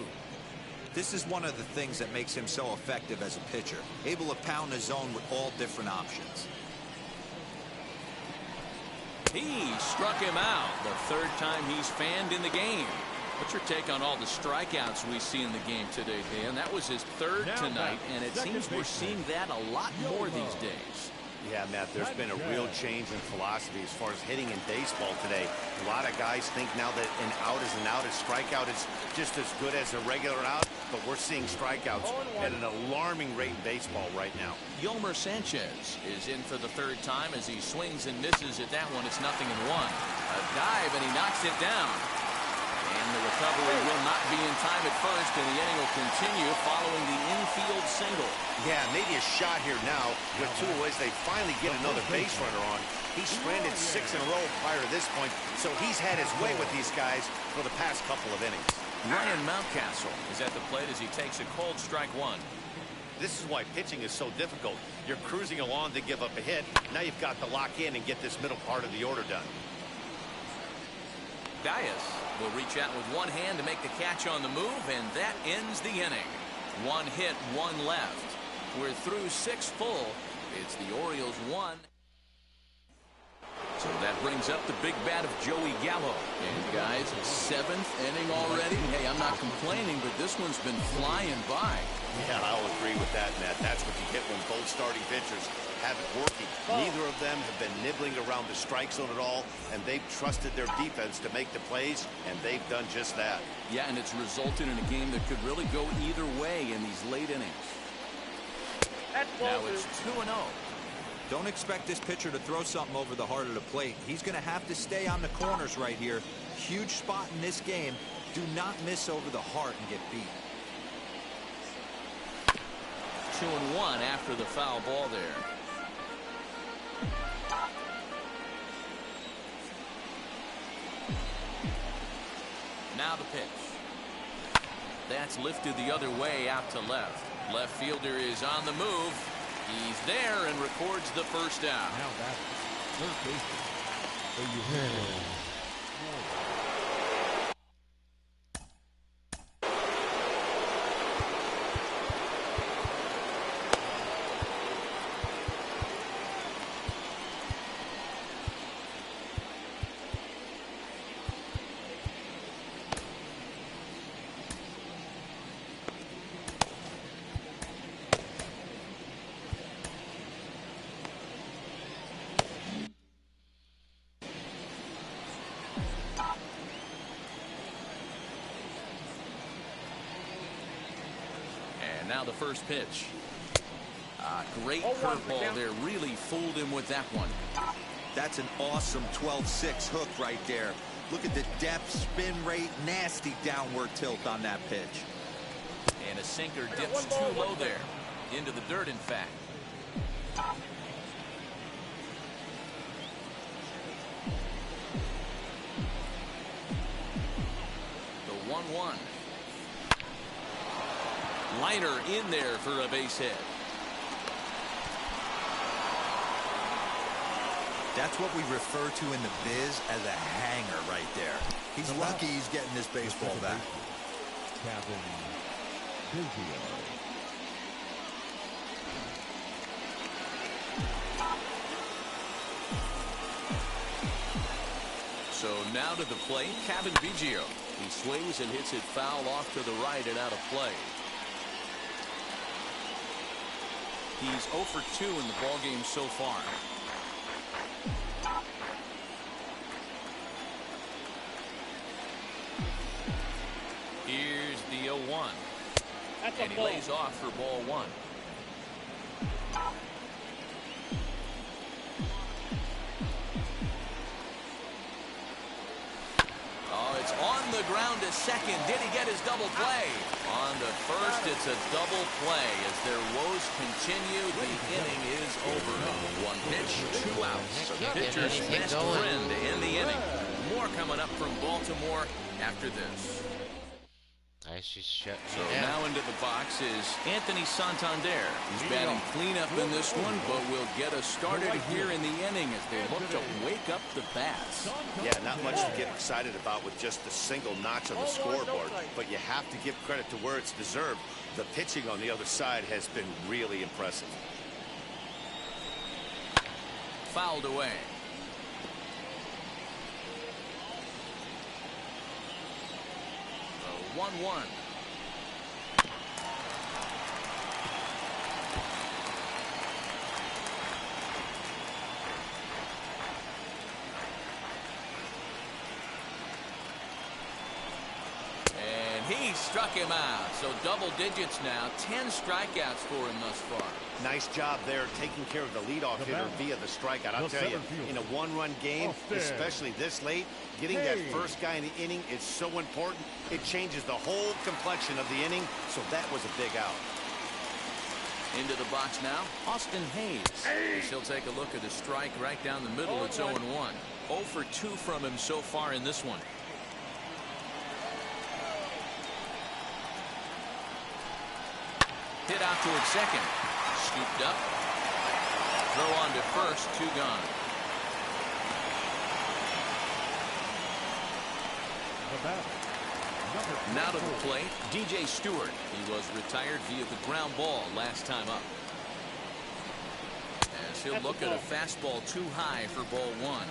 Speaker 5: This is one of the things that makes him so effective as a pitcher, able to pound the zone with all different options.
Speaker 2: He struck him out, the 3rd time he's fanned in the game. What's your take on all the strikeouts we see in the game today, Dan? That was his 3rd tonight, and it seems we're seeing that a lot more these days.
Speaker 3: Yeah, Matt, there's been a real change in philosophy as far as hitting in baseball today. A lot of guys think now that an out is an out, a strikeout is just as good as a regular out, but we're seeing strikeouts at an alarming rate in baseball right now.
Speaker 2: Yolmer Sanchez is in for the 3rd time as he swings and misses at that one. It's 0-1. A dive, and he knocks it down. And the recovery will not be in time at first, and the inning will continue following the infield single.
Speaker 3: Yeah, maybe a shot here now with 2 away. They finally get another base runner on. He's stranded 6 in a row prior to this point, so he's had his way with these guys for the past couple of innings.
Speaker 2: Ryan Mountcastle is at the plate as he takes a cold strike 1.
Speaker 3: This is why pitching is so difficult. You're cruising along to give up a hit. Now you've got to lock in and get this middle part of the order done.
Speaker 2: Dias will reach out with one hand to make the catch on the move, and that ends the inning. 1 hit, 1 left. We're through 6 full. It's the Orioles 1. So that brings up the big bat of Joey Gallo. And guys, 7th inning already. Hey, I'm not complaining, but this one's been flying by.
Speaker 3: Yeah, I'll agree with that, Matt. That's what you get when both starting pitchers have it working. Neither of them have been nibbling around the strike zone at all, and they've trusted their defense to make the plays, and they've done just that.
Speaker 2: Yeah, and it's resulted in a game that could really go either way in these late innings. Now it's 2-0.
Speaker 5: Don't expect this pitcher to throw something over the heart of the plate. He's going to have to stay on the corners right here. Huge spot in this game. Do not miss over the heart and get beat.
Speaker 2: 2-1 after the foul ball there. Now the pitch. That's lifted the other way out to left. Left fielder is on the move. He's there and records the first down.
Speaker 4: Now that's 3rd baseman.
Speaker 2: Now the first pitch. Great curveball there. Really fooled him with that one.
Speaker 5: That's an awesome 12-6 hook right there. Look at the depth, spin rate, nasty downward tilt on that pitch.
Speaker 2: And a sinker dips too low there. Into the dirt, in fact. The 1-1. Liner in there for a base hit.
Speaker 5: That's what we refer to in the biz as a hanger right there. He's lucky he's getting this baseball back.
Speaker 4: Kevin Biggio.
Speaker 2: So now to the plate, Kevin Biggio. He swings and hits it foul off to the right and out of play. He's 0 for 2 in the ballgame so far. Here's the 0-1. And he lays off for ball 1. Oh, it's on the ground to second. Did he get his double play? On to first, it's a double play. As their woes continue, the inning is over. 1 pitch, 2 outs. The pitcher's best friend in the inning. More coming up from Baltimore after this. So now into the box is Anthony Santander. He's batting cleanup in this one, but will get us started here in the inning as they look to wake up the bats.
Speaker 3: Yeah, not much to get excited about with just a single notch on the scoreboard, but you have to give credit to where it's deserved. The pitching on the other side has been really impressive.
Speaker 2: Fouled away. 1-1. And he struck him out. So double digits now. 10 strikeouts for him thus far.
Speaker 3: Nice job there taking care of the leadoff hitter via the strikeout. I'll tell you, in a one-run game, especially this late, getting that first guy in the inning is so important. It changes the whole complexion of the inning, so that was a big out.
Speaker 2: Into the box now, Austin Hayes. He'll take a look at a strike right down the middle. It's 0-1. 0 for 2 from him so far in this one. Hit out towards second. Scooped up. Throw on to first. 2 gone. Now to the plate, DJ Stewart. He was retired via the ground ball last time up. As he'll look at a fastball too high for ball 1.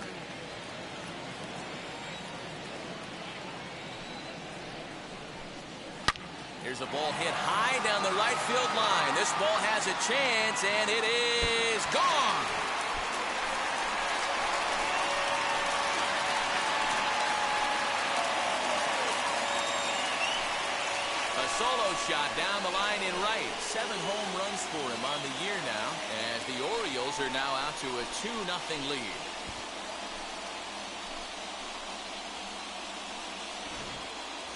Speaker 2: Here's a ball hit high down the right field line. This ball has a chance, and it is gone. A solo shot down the line in right. 7 home runs for him on the year now, as the Orioles are now out to a 2-0 lead.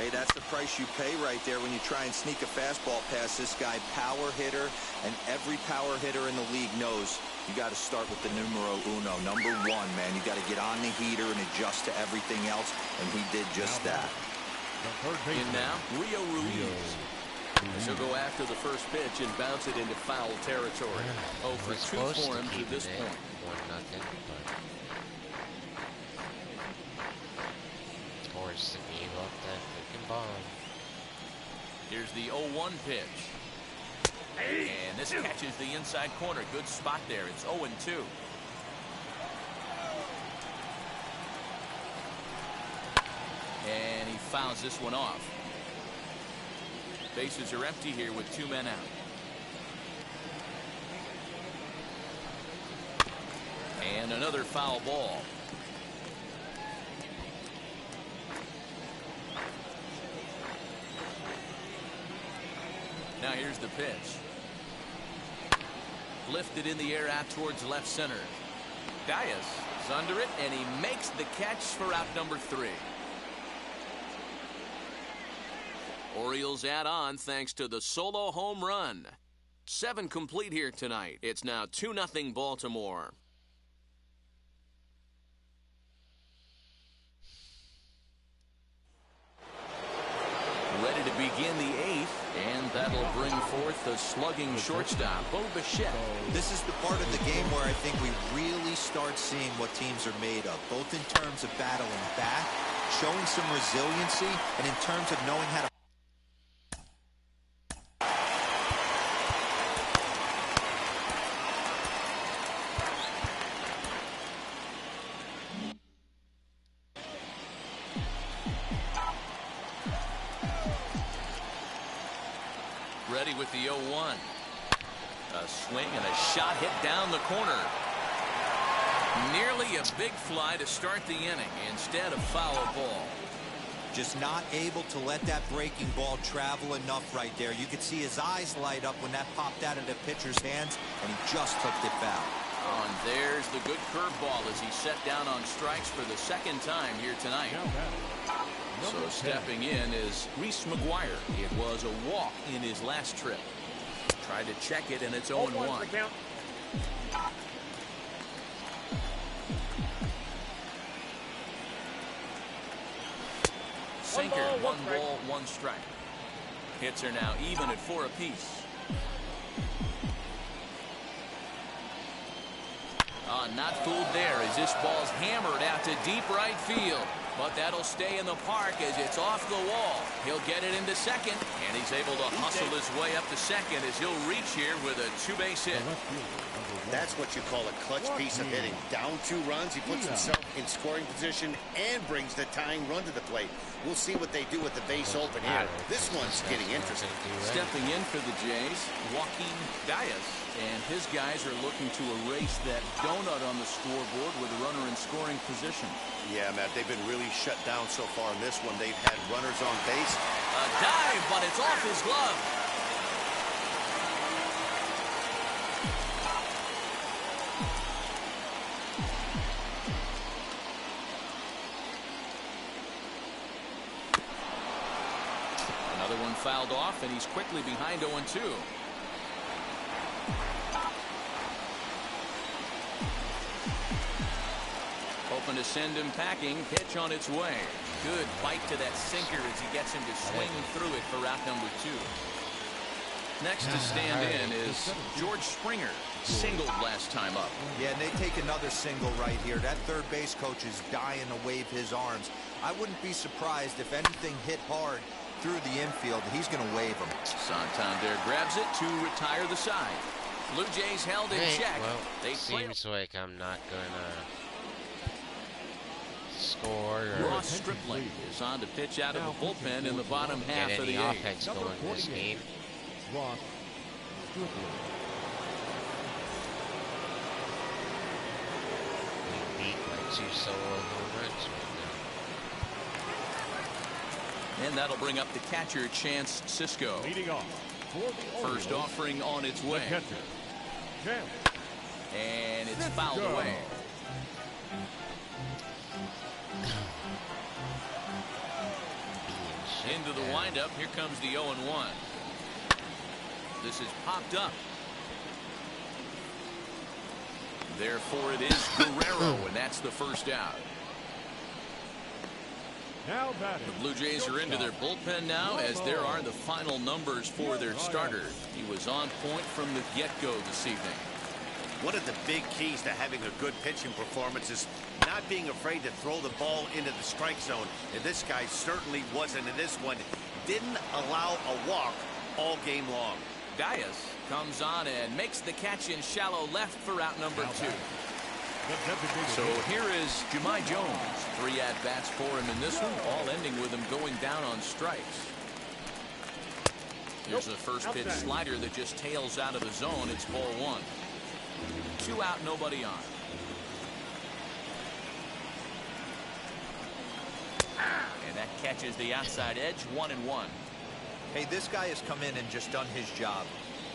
Speaker 5: Hey, that's the price you pay right there when you try and sneak a fastball past this guy. Power hitter, and every power hitter in the league knows you got to start with the numero uno, number 1, man. You got to get on the heater and adjust to everything else, and he did just that.
Speaker 2: In now, Rio Ruiz. He'll go after the first pitch and bounce it into foul territory. 0 for 2 for him to this point.
Speaker 1: 1-0, but of course, if you up that freaking bomb.
Speaker 2: Here's the 0-1 pitch. And this catches the inside corner. Good spot there. It's 0-2. And he fouls this one off. Bases are empty here with 2 men out. And another foul ball. Now here's the pitch. Lifted in the air out towards left center. Dias is under it, and he makes the catch for out number 3. Orioles add on thanks to the solo home run. 7 complete here tonight. It's now 2-0 Baltimore. Ready to begin the 8th. And that'll bring forth the slugging shortstop, Bo Bichette.
Speaker 5: This is the part of the game where I think we really start seeing what teams are made of, both in terms of battling back, showing some resiliency, and in terms of knowing how to
Speaker 2: ready with the 0-1. A swing and a shot hit down the corner. Nearly a big fly to start the inning instead of foul ball.
Speaker 5: just not able to let that breaking ball travel enough right there. You could see his eyes light up when that popped out of the pitcher's hands, and he just hooked it foul.
Speaker 2: Oh, and there's the good curveball as he set down on strikes for the second time here tonight. So stepping in is Reese McGuire. It was a walk in his last trip. Tried to check it, and it's 0-1. Sinker, one ball, one strike. Hits are now even at 4 apiece. Not fooled there as this ball's hammered out to deep right field. But that'll stay in the park as it's off the wall. He'll get it into second, and he's able to hustle his way up to second as he'll reach here with a 2-base hit.
Speaker 8: That's what you call a clutch piece of hitting. Down 2 runs, he puts himself in scoring position and brings the tying run to the plate. We'll see what they do with the base open here. This one's getting interesting.
Speaker 2: Stepping in for the Jays, Joaquin Diaz, and his guys are looking to erase that donut on the scoreboard with a runner in scoring position.
Speaker 3: Yeah, Matt, they've been really shut down so far in this one. They've had runners on base.
Speaker 2: A dive, but it's off his glove. Another one fouled off, and he's quickly behind 0-2. Hoping to send him packing. Pitch on its way. Good bite to that sinker as he gets him to swing through it for out number 2. Next to stand in is George Springer. Singled last time up.
Speaker 5: Yeah, and they take another single right here. That third base coach is dying to wave his arms. I wouldn't be surprised if anything hit hard through the infield. He's going to wave them.
Speaker 2: Santander grabs it to retire the side. Blue Jays held in check.
Speaker 1: Well,
Speaker 2: they
Speaker 1: seems like I'm not gonna score or
Speaker 2: Ross Stripling is on to pitch out of the bullpen in the bottom half
Speaker 1: get
Speaker 2: of
Speaker 1: any
Speaker 2: the 8th.
Speaker 1: offense going in this game.
Speaker 4: Ross Stripling.
Speaker 1: We beat by 2 solo home runs right
Speaker 2: And that'll bring up the catcher, Chance Cisco.
Speaker 4: Leading off for the
Speaker 2: First
Speaker 4: Orioles,
Speaker 2: offering on its
Speaker 4: the
Speaker 2: way.
Speaker 4: catcher, Chance
Speaker 2: And it's fouled
Speaker 4: Cisco.
Speaker 2: away. Into the windup. Here comes the 0-1. This is popped up. Therefore, it is Guerrero, and that's the first out.
Speaker 4: now batting.
Speaker 2: The Blue Jays are into their bullpen now, as there are the final numbers for their starter. He was on point from the get-go this evening.
Speaker 3: One of the big keys to having a good pitching performance is not being afraid to throw the ball into the strike zone. And this guy certainly wasn't in this one. Didn't allow a walk all game long.
Speaker 2: Diaz comes on and makes the catch in shallow left for out number 2. So here is Jahmai Jones. 3 at-bats for him in this one, all ending with him going down on strikes. Here's a first pitch slider that just tails out of the zone. It's ball 1. 2 out, nobody on. And that catches the outside edge, 1-1.
Speaker 5: Hey, this guy has come in and just done his job.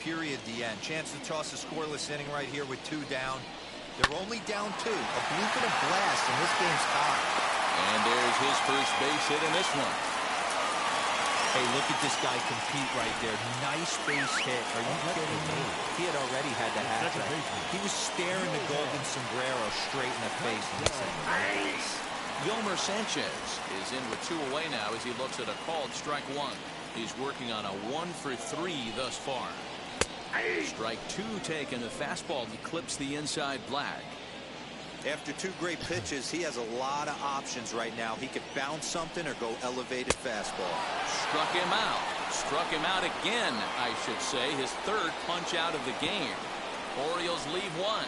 Speaker 5: Period. The end. Chance to toss a scoreless inning right here with 2 down. They're only down 2. A bloop and a blast, and this game's tied.
Speaker 2: And there's his first base hit in this one.
Speaker 5: Hey, look at this guy compete right there. Nice base hit. Are you kidding me? He had already had the hat trick. He was staring the golden sombrero straight in the face, and he said, nice.
Speaker 2: Yomer Sanchez is in with 2 away now as he looks at a called strike 1. He's working on a 1-for-3 thus far. Strike 2 taken. The fastball clips the inside black.
Speaker 5: After 2 great pitches, he has a lot of options right now. He could bounce something or go elevated fastball.
Speaker 2: Struck him out. Struck him out again, I should say. His 3rd punch out of the game. Orioles leave 1,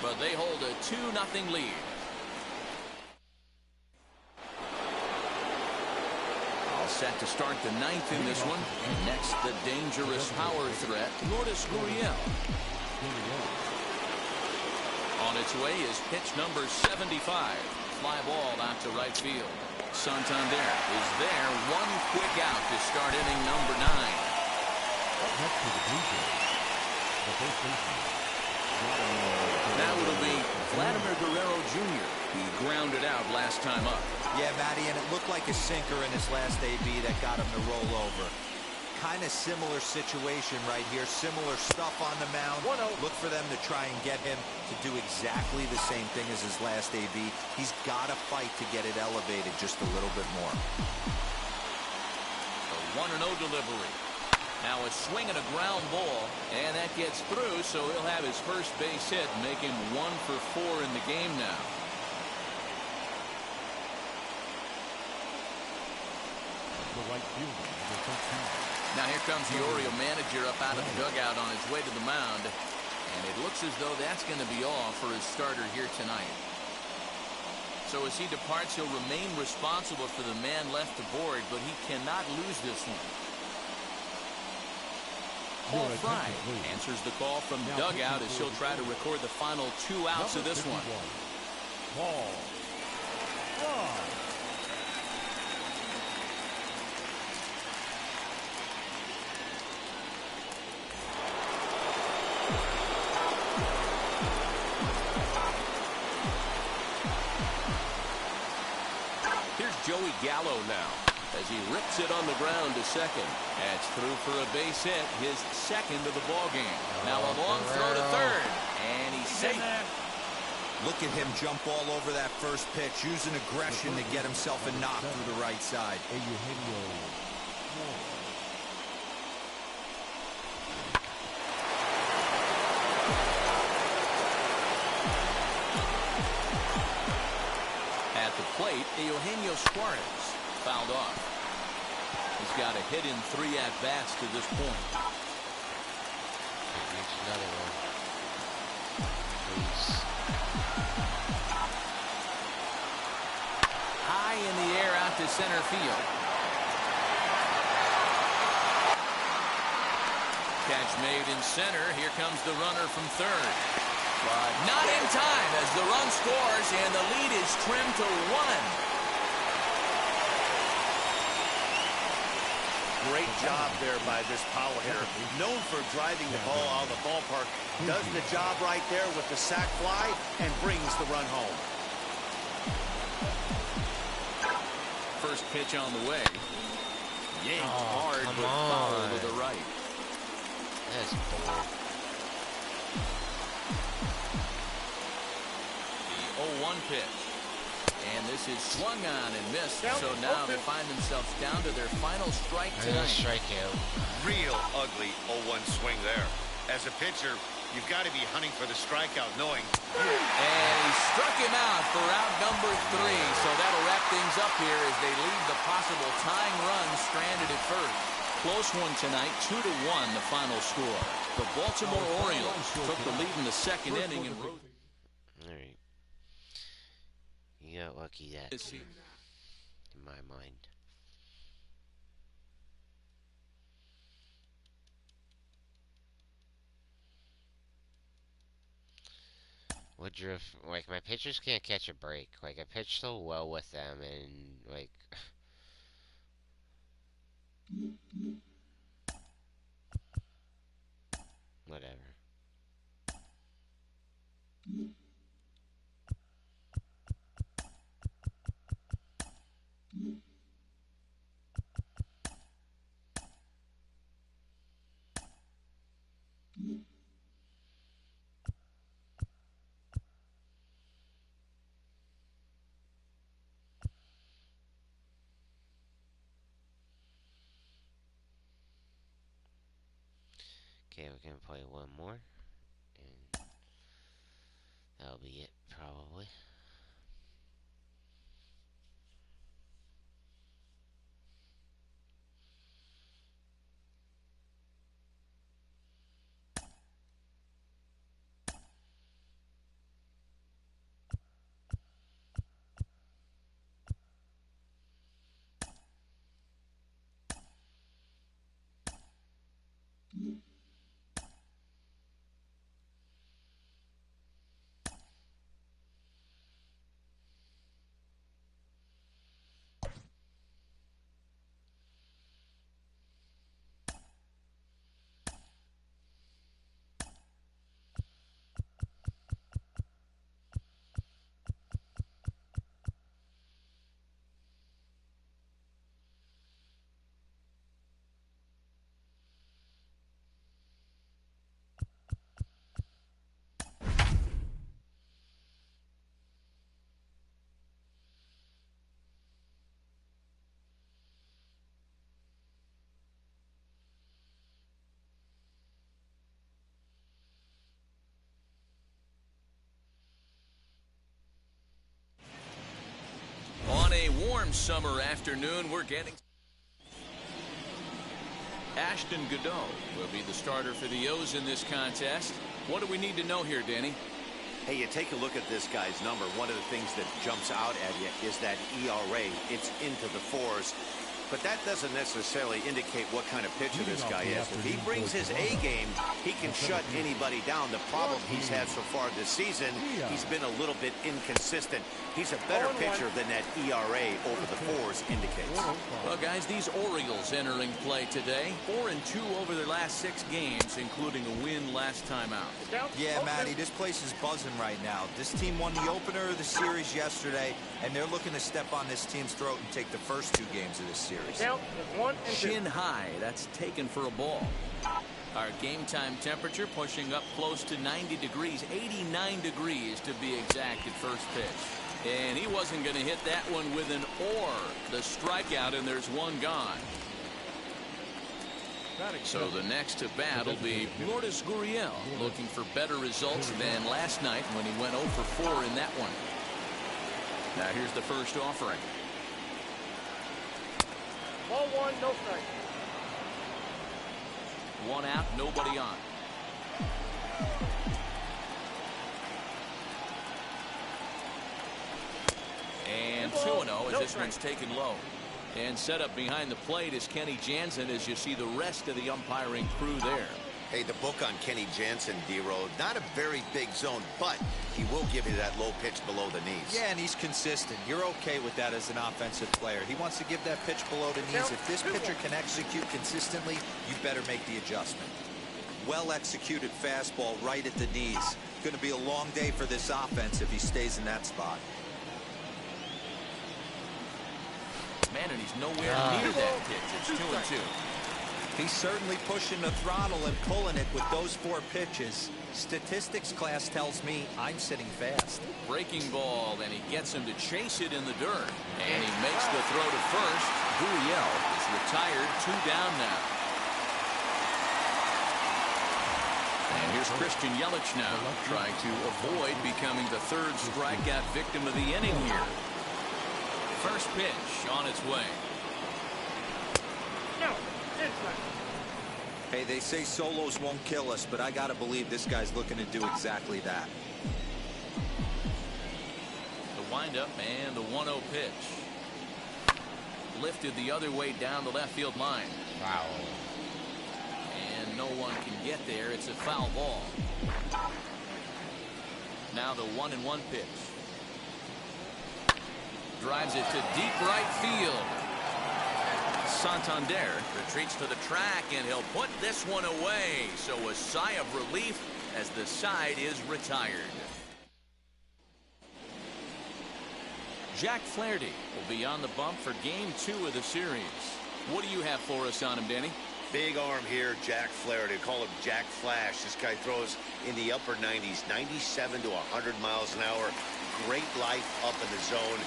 Speaker 2: but they hold a 2-0 lead. All set to start the 9th in this one. Next, the dangerous power threat, Lourdes Gurriel. On its way is pitch number 75. Fly ball out to right field. Santander is there. 1 quick out to start inning number 9.
Speaker 4: Next to the Blue Jays, the first baseman.
Speaker 2: Now it'll be Vladimir Guerrero Jr. He grounded out last time up.
Speaker 5: Yeah, Matty, and it looked like a sinker in his last AB that got him to roll over. Kind of similar situation right here. Similar stuff on the mound.
Speaker 6: 1-0.
Speaker 5: Look for them to try and get him to do exactly the same thing as his last AB. He's got to fight to get it elevated just a little bit more.
Speaker 2: The 1-0 delivery. Now a swing and a ground ball, and that gets through, so he'll have his first base hit, make him 1 for 4 in the game now.
Speaker 4: The right fielder, the 13.
Speaker 2: Now here comes the Oriole manager up out of the dugout on his way to the mound, and it looks as though that's going to be all for his starter here tonight. So as he departs, he'll remain responsible for the man left aboard, but he cannot lose this one. Paul Fry answers the call from the dugout as he'll try to record the final 2 outs of this one.
Speaker 4: Paul Fry.
Speaker 2: Here's Joey Gallo now as he rips it on the ground to second. That's through for a base hit, his 2nd of the ball game. Now a long throw to 3rd, and he's safe.
Speaker 5: Look at him jump all over that first pitch, using aggression to get himself a knock through the right side.
Speaker 2: At the plate, Eugenio Suarez fouled off. He's got a hit in 3 at-bats to this point.
Speaker 1: Needs another one. Please.
Speaker 2: High in the air out to center field. Catch made in center. Here comes the runner from 3rd. But not in time as the run scores and the lead is trimmed to 1.
Speaker 3: Great job there by this power hitter. Known for driving the ball out of the ballpark. Does the job right there with the sac fly and brings the run home.
Speaker 2: First pitch on the way. Yanked hard but foul to the right.
Speaker 1: That's bold.
Speaker 2: The 0-1 pitch. And this is swung on and missed. So now they find themselves down to their final strike tonight.
Speaker 1: Strikeout.
Speaker 8: Real ugly 0-1 swing there. As a pitcher, you've got to be hunting for the strikeout, knowing.
Speaker 2: And he struck him out for out number 3. So that'll wrap things up here as they leave the possible tying run stranded at first. Close one tonight, 2-1 the final score. The Baltimore Orioles took the lead in the 2nd inning and rode.
Speaker 1: All right. You got lucky that time, in my mind. Woodruff, like, my pitchers can't catch a break. Like, I pitch so well with them, and, like, whatever. Okay, we're gonna play one more, and that'll be it, probably.
Speaker 2: On a warm summer afternoon, we're getting... Ashton Godot will be the starter for the O's in this contest. What do we need to know here, Danny?
Speaker 3: Hey, you take a look at this guy's number. One of the things that jumps out at you is that ERA. It's into the 4s. But that doesn't necessarily indicate what kind of pitcher this guy is. If he brings his A game, he can shut anybody down. The problem he's had so far this season, he's been a little bit inconsistent. He's a better pitcher than that ERA over the 4s indicates.
Speaker 2: Well, guys, these Orioles entering play today, 4-2 over their last 6 games, including a win last time out.
Speaker 5: Yeah, Matty, this place is buzzing right now. This team won the opener of the series yesterday, and they're looking to step on this team's throat and take the first 2 games of this series.
Speaker 6: Count is 1 and 2.
Speaker 2: Shin high, that's taken for a ball. Our game time temperature pushing up close to 90 degrees, 89 degrees to be exact at first pitch. And he wasn't going to hit that one with an or. The strikeout, and there's one gone. So the next to bat will be Lourdes Gurriel, looking for better results than last night when he went 0 for 4 in that one. Now here's the first offering.
Speaker 6: Ball 1, no strike.
Speaker 2: 1 out, nobody on. And 2-0 as this one's taken low. And set up behind the plate is Kenny Jansen as you see the rest of the umpiring crew there.
Speaker 3: Hey, the book on Kenny Jansen, D-Row, not a very big zone, but he will give you that low pitch below the knees.
Speaker 5: Yeah, and he's consistent. You're okay with that as an offensive player. He wants to give that pitch below the knees. If this pitcher can execute consistently, you better make the adjustment. Well-executed fastball right at the knees. Going to be a long day for this offense if he stays in that spot.
Speaker 2: Man, and he's nowhere near that pitch. It's 2-2.
Speaker 5: He's certainly pushing the throttle and pulling it with those 4 pitches. Statistics class tells me I'm sitting fast.
Speaker 2: Breaking ball, and he gets him to chase it in the dirt. And he makes the throw to first. Gurriel is retired, 2 down now. And here's Christian Yelich now, trying to avoid becoming the 3rd strikeout victim of the inning here. First pitch on its way.
Speaker 6: No, it's not.
Speaker 5: Hey, they say solos won't kill us, but I gotta believe this guy's looking to do exactly that.
Speaker 2: The windup and the 1-0 pitch. Lifted the other way down the left field line.
Speaker 1: Wow.
Speaker 2: And no one can get there. It's a foul ball. Now the 1-1 pitch. Drives it to deep right field. Santander retreats to the track, and he'll put this one away. So a sigh of relief as the side is retired. Jack Flaherty will be on the bump for game 2 of the series. What do you have for us on him, Danny?
Speaker 3: Big arm here, Jack Flaherty. Call him Jack Flash. This guy throws in the upper 90s, 97 to 100 miles an hour. Great life up in the zone.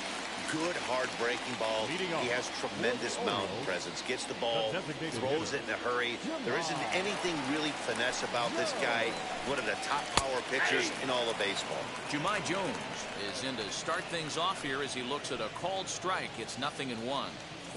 Speaker 3: good, hard breaking ball. He has tremendous mound presence. Gets the ball, throws it in a hurry. There isn't anything really finesse about this guy. One of the top power pitchers in all of baseball.
Speaker 2: Jahmai Jones is in to start things off here as he looks at a called strike. It's 0-1.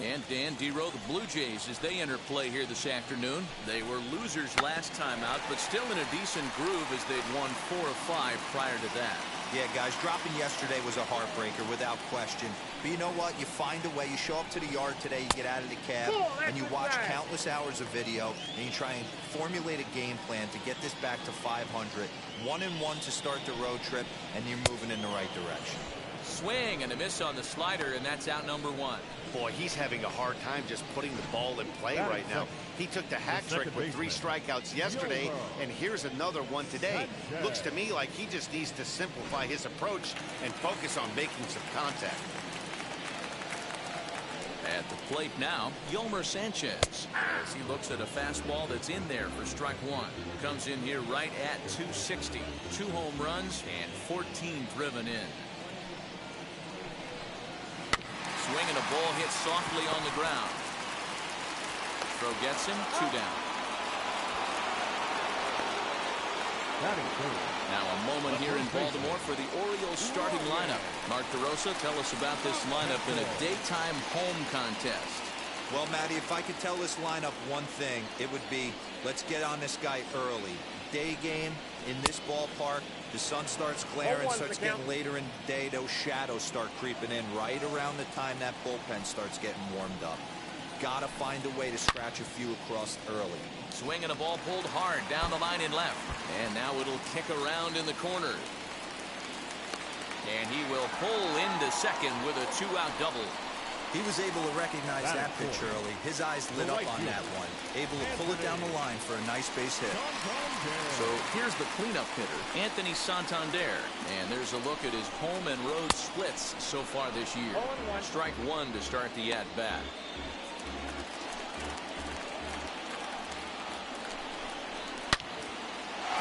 Speaker 2: And Dan Dero, the Blue Jays, as they enter play here this afternoon. They were losers last time out, but still in a decent groove as they'd won 4 of 5 prior to that.
Speaker 5: Yeah, guys, dropping yesterday was a heartbreaker without question. But you know what? You find a way. You show up to the yard today, you get out of the cab, and you watch countless hours of video, and you try and formulate a game plan to get this back to 500. 1-1 to start the road trip, and you're moving in the right direction.
Speaker 2: Swing and a miss on the slider, and that's out number 1.
Speaker 3: Boy, he's having a hard time just putting the ball in play right now. He took the hat trick with 3 strikeouts yesterday, and here's another one today. Looks to me like he just needs to simplify his approach and focus on making some contact.
Speaker 2: At the plate now, Yolmer Sanchez, as he looks at a fastball that's in there for strike 1. Comes in here right at 260. 2 home runs and 14 driven in. Swing and a ball hit softly on the ground. Throw gets him, 2 down. Now a moment here in Baltimore for the Orioles starting lineup. Mark DeRosa, tell us about this lineup in a daytime home contest.
Speaker 5: Well, Matty, if I could tell this lineup one thing, it would be let's get on this guy early. Day game in this ballpark, the sun starts glaring, starts getting later in the day. Those shadows start creeping in right around the time that bullpen starts getting warmed up. Got to find a way to scratch a few across early.
Speaker 2: Swing and a ball pulled hard down the line in left. And now it'll kick around in the corner. And he will pull into second with a 2-out double.
Speaker 5: He was able to recognize that pitch early. His eyes lit up on that one. Able to pull it down the line for a nice base hit.
Speaker 2: So here's the cleanup hitter, Anthony Santander. And there's a look at his home and road splits so far this year. Strike 1 to start the at-bat.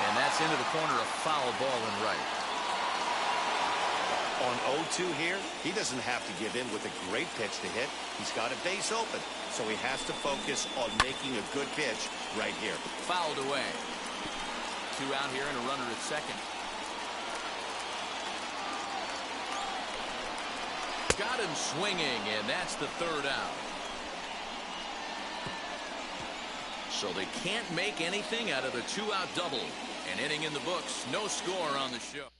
Speaker 2: And that's into the corner, a foul ball and right.
Speaker 3: On 0-2 here, he doesn't have to give in with a great pitch to hit. He's got a base open, so he has to focus on making a good pitch right here.
Speaker 2: Fouled away. 2 out here and a runner at second. Got him swinging, and that's the 3rd out. So they can't make anything out of the 2-out double. An inning in the books, no score on the show.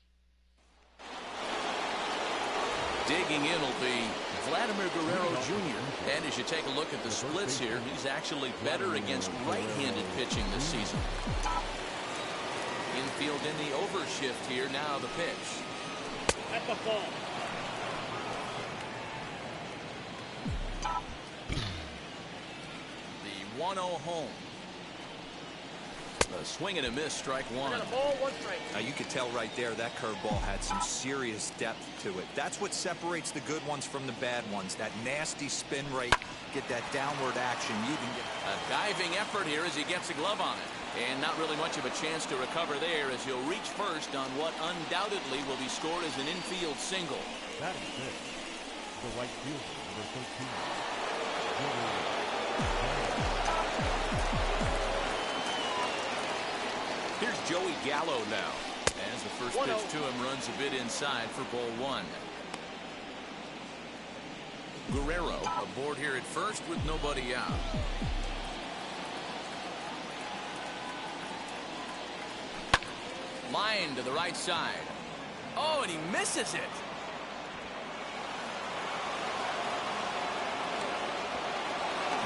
Speaker 2: Digging in will be Vladimir Guerrero Jr. And as you take a look at the splits here, he's actually better against right-handed pitching this season. Infield in the overshift here. Now the pitch.
Speaker 6: At the ball.
Speaker 2: The 1-0 home. A swing and a miss, strike 1.
Speaker 6: Ball, 1 strike.
Speaker 5: Now you could tell right there that curveball had some serious depth to it. That's what separates the good ones from the bad ones. That nasty spin rate, get that downward action. You can get
Speaker 2: a diving effort here as he gets a glove on it. And not really much of a chance to recover there as he'll reach first on what undoubtedly will be scored as an infield single.
Speaker 4: That is it. The right fielder, number 13.
Speaker 2: Here's Joey Gallo now. As the first pitch to him runs a bit inside for ball 1. Guerrero aboard here at first with nobody out. Line to the right side. Oh, and he misses it.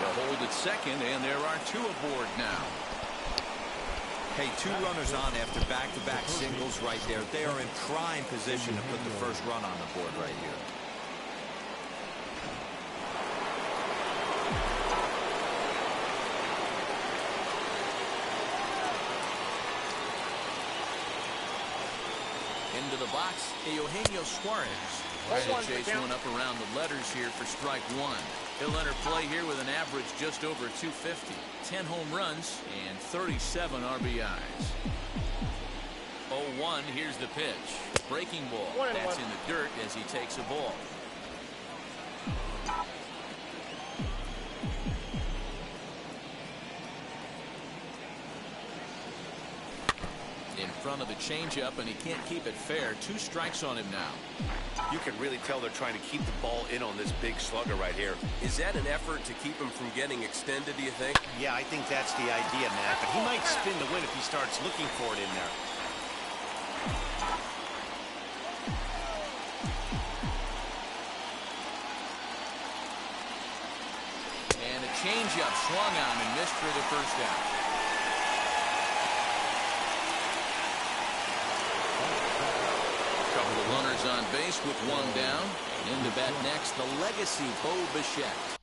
Speaker 2: They'll hold at second, and there are 2 aboard now.
Speaker 5: Hey, 2 runners on after back-to-back singles right there. They are in prime position to put the first run on the board right here.
Speaker 2: Into the box, Eugenio Suarez. He'll chase one up around the letters here for strike 1. He'll enter play here with an average just over 250. 10 home runs and 37 RBIs. 0-1, here's the pitch. Breaking ball. That's in the dirt as he takes a ball. onto the changeup, and he can't keep it fair. 2 strikes on him now.
Speaker 3: You can really tell they're trying to keep the ball in on this big slugger right here.
Speaker 9: Is that an effort to keep him from getting extended, do you think?
Speaker 3: Yeah, I think that's the idea, Matt. But he might spin to win if he starts looking for it in there.
Speaker 2: And a changeup swung on and missed for the first out. Couple of runners on base with 1 down. In to bat next, the legacy Bo Bichette.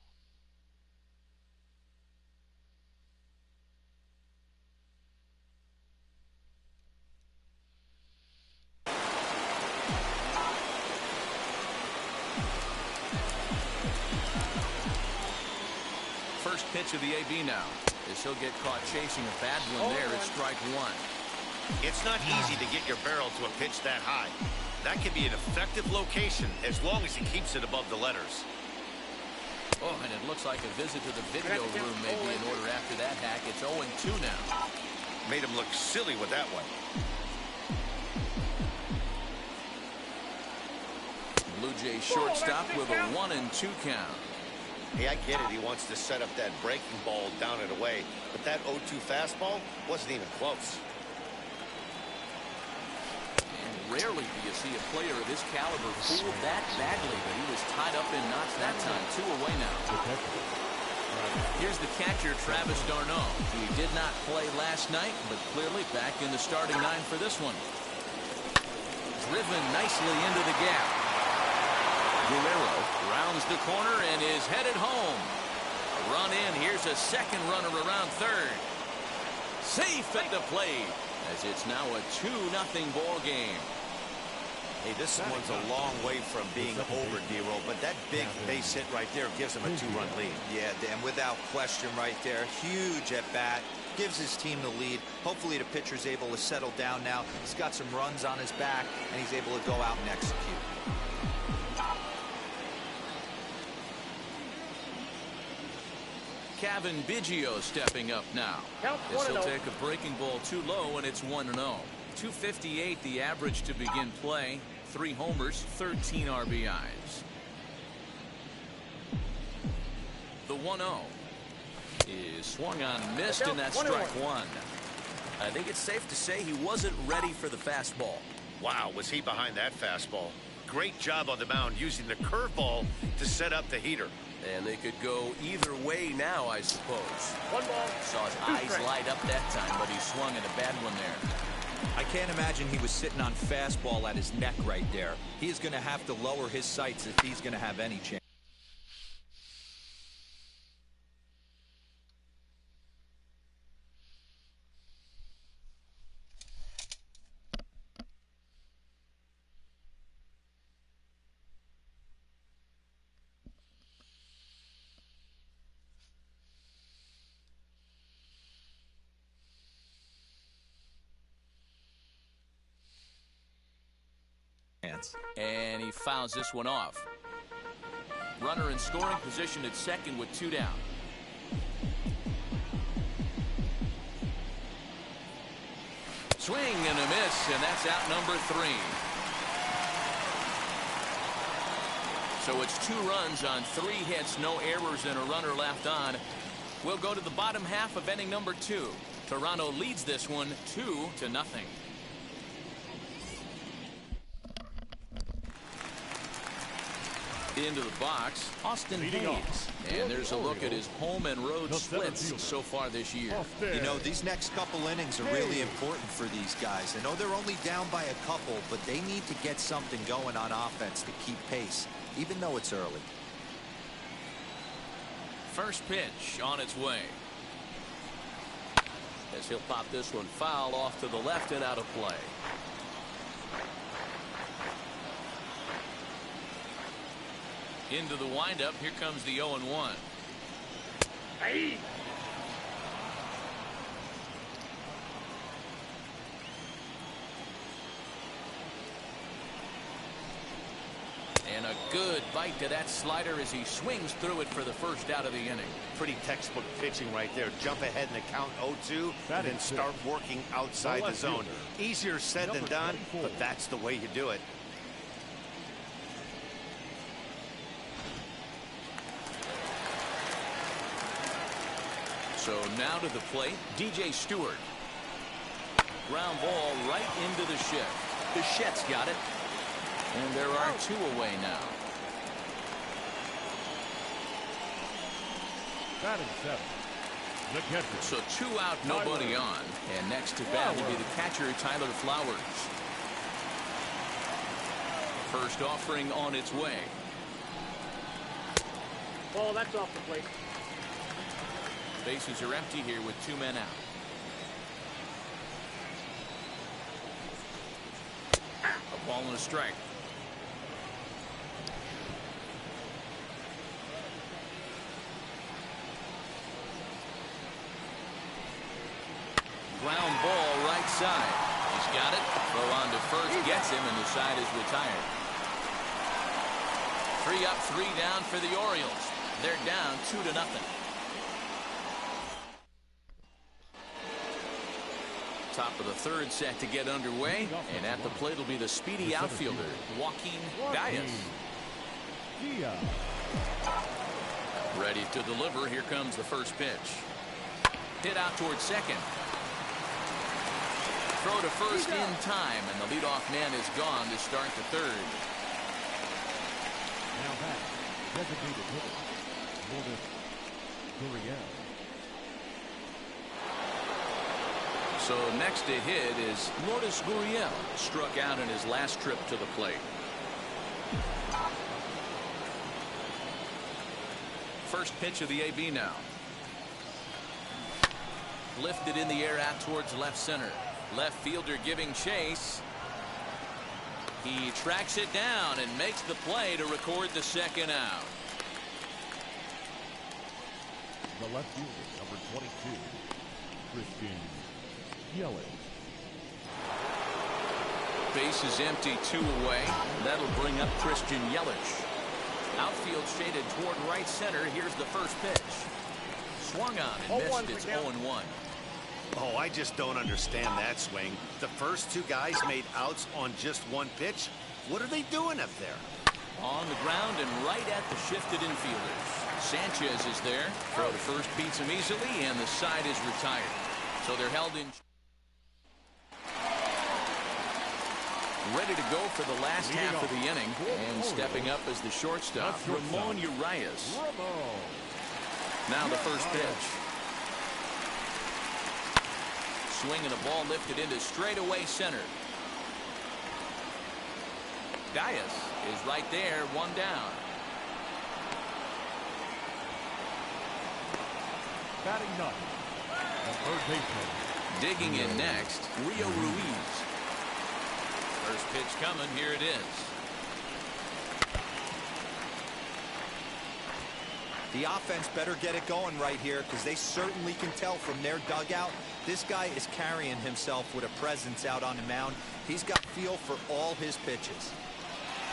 Speaker 2: First pitch of the AB now. As he'll get caught chasing a bad one there, it's strike 1.
Speaker 3: It's not easy to get your barrel to a pitch that high. That can be an effective location as long as he keeps it above the letters.
Speaker 2: Oh, and it looks like a visit to the video room may be in order after that hack. It's 0-2 now.
Speaker 3: Made him look silly with that one.
Speaker 2: Blue Jays shortstop with a 1-2 count.
Speaker 3: Hey, I get it. He wants to set up that breaking ball down and away. But that 0-2 fastball wasn't even close.
Speaker 2: Rarely do you see a player of his caliber fooled that badly, but he was tied up in knots that time. 2 away now. Here's the catcher, Travis d'Arnaud. He did not play last night, but clearly back in the starting 9 for this one. Driven nicely into the gap. Guerrero rounds the corner and is headed home. A run in. Here's a second runner around third. Safe at the plate, as it's now a 2-0 ball game.
Speaker 3: Hey, this one's a long way from being over, D-Roll, but that big base hit right there gives him a 2-run lead.
Speaker 5: Yeah, Dan, without question right there. Huge at bat. Gives his team the lead. Hopefully the pitcher's able to settle down now. He's got some runs on his back, and he's able to go out and execute.
Speaker 2: Kevin Biggio stepping up now. This will take a breaking ball too low, and it's 1-0. 258 the average to begin play. 3 homers, 13 RBIs. The 1-0 is swung on and missed, and that's strike 1. I think it's safe to say he wasn't ready for the fastball.
Speaker 3: Wow, was he behind that fastball. Great job on the mound using the curveball to set up the heater.
Speaker 9: And they could go either way now, I suppose.
Speaker 6: 1 ball.
Speaker 2: Saw his eyes light up that time, but he swung at a bad one there.
Speaker 5: I can't imagine he was sitting on fastball at his neck right there. He is going to have to lower his sights if he's going to have any chance.
Speaker 2: And he fouls this one off. Runner in scoring position at second with 2 down. Swing and a miss, and that's out number 3. So it's 2 runs on 3 hits, no errors, and a runner left on. We'll go to the bottom half of inning number 2. Toronto leads this one 2-0. Into the box, Austin Hayes. And there's a look at his home and road splits so far this year.
Speaker 5: You know, these next couple innings are really important for these guys. I know they're only down by a couple, but they need to get something going on offense to keep pace, even though it's early.
Speaker 2: First pitch on its way. As he'll pop this one foul off to the left and out of play. Into the windup. Here comes the 0-1.
Speaker 6: Hey.
Speaker 2: And a Good bite to that slider as he swings through it for the first out of the inning.
Speaker 3: Pretty textbook pitching right there. Jump ahead in the count 0-2 and then start working outside the zone. Easier said than done, but that's the way you do it.
Speaker 2: So now to the plate, DJ Stewart. Ground ball right into the shift. Bichette's got it. And there are two away now.
Speaker 4: Batting seven, the catcher.
Speaker 2: So 2 out, nobody on. And next to bat will be the catcher, Tyler Flowers. First offering on its way.
Speaker 6: Ball, that's off the plate.
Speaker 2: Bases are empty here with 2 men out. A ball and a strike. Ground ball right side. He's got it. Throw on to first gets him, and the side is retired. 3 up, 3 down for the Orioles. They're down 2-0. Top of the third set to get underway, and at the plate will be the speedy outfielder, Joaquin Diaz. Ready to deliver. Here comes the first pitch. Hit out towards second. Throw to first in time, and the leadoff man is gone to start the third.
Speaker 4: Now back, designated hitter, Lourdes Gurriel.
Speaker 2: So next to hit is Lourdes Gurriel, struck out in his last trip to the plate. First pitch of the AB now. Lifted in the air out towards left center. Left fielder giving chase. He tracks it down and makes the play to record the second out.
Speaker 4: The left fielder, number 22, Christian Yelich.
Speaker 2: Base is empty, 2 away. That'll bring up Christian Yelich. Outfield shaded toward right center. Here's the first pitch. Swung on and missed. It's 0-1.
Speaker 3: Oh, I just don't understand that swing. The first 2 guys made outs on just 1 pitch. What are they doing up there?
Speaker 2: On the ground and right at the shifted infielders. Sanchez is there. Throw to first beats him easily, and the side is retired. So they're held in. Ready to go for the last half of the inning. And stepping up as the shortstop, Ramon Urias. Now the first pitch. Swing and the ball lifted into straightaway center. Diaz is right there, 1 down.
Speaker 4: Batting 9, the third baseman.
Speaker 2: Digging in next, Rio Ruiz. First pitch coming, here it is.
Speaker 5: The offense better get it going right here, because they certainly can tell from their dugout. This guy is carrying himself with a presence out on the mound. He's got feel for all his pitches.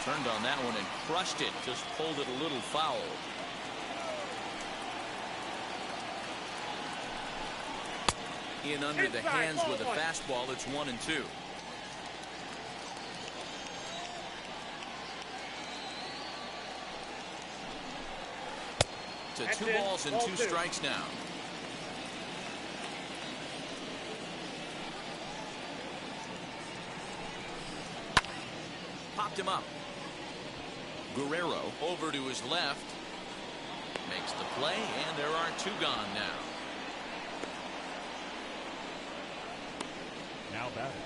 Speaker 2: Turned on that one and crushed it. Just pulled it a little foul. In under the hands with a fastball. It's 1-2. To 2 balls and 2 strikes now. Popped him up. Guerrero over to his left. Makes the play, and there are 2 gone now.
Speaker 4: Now batting,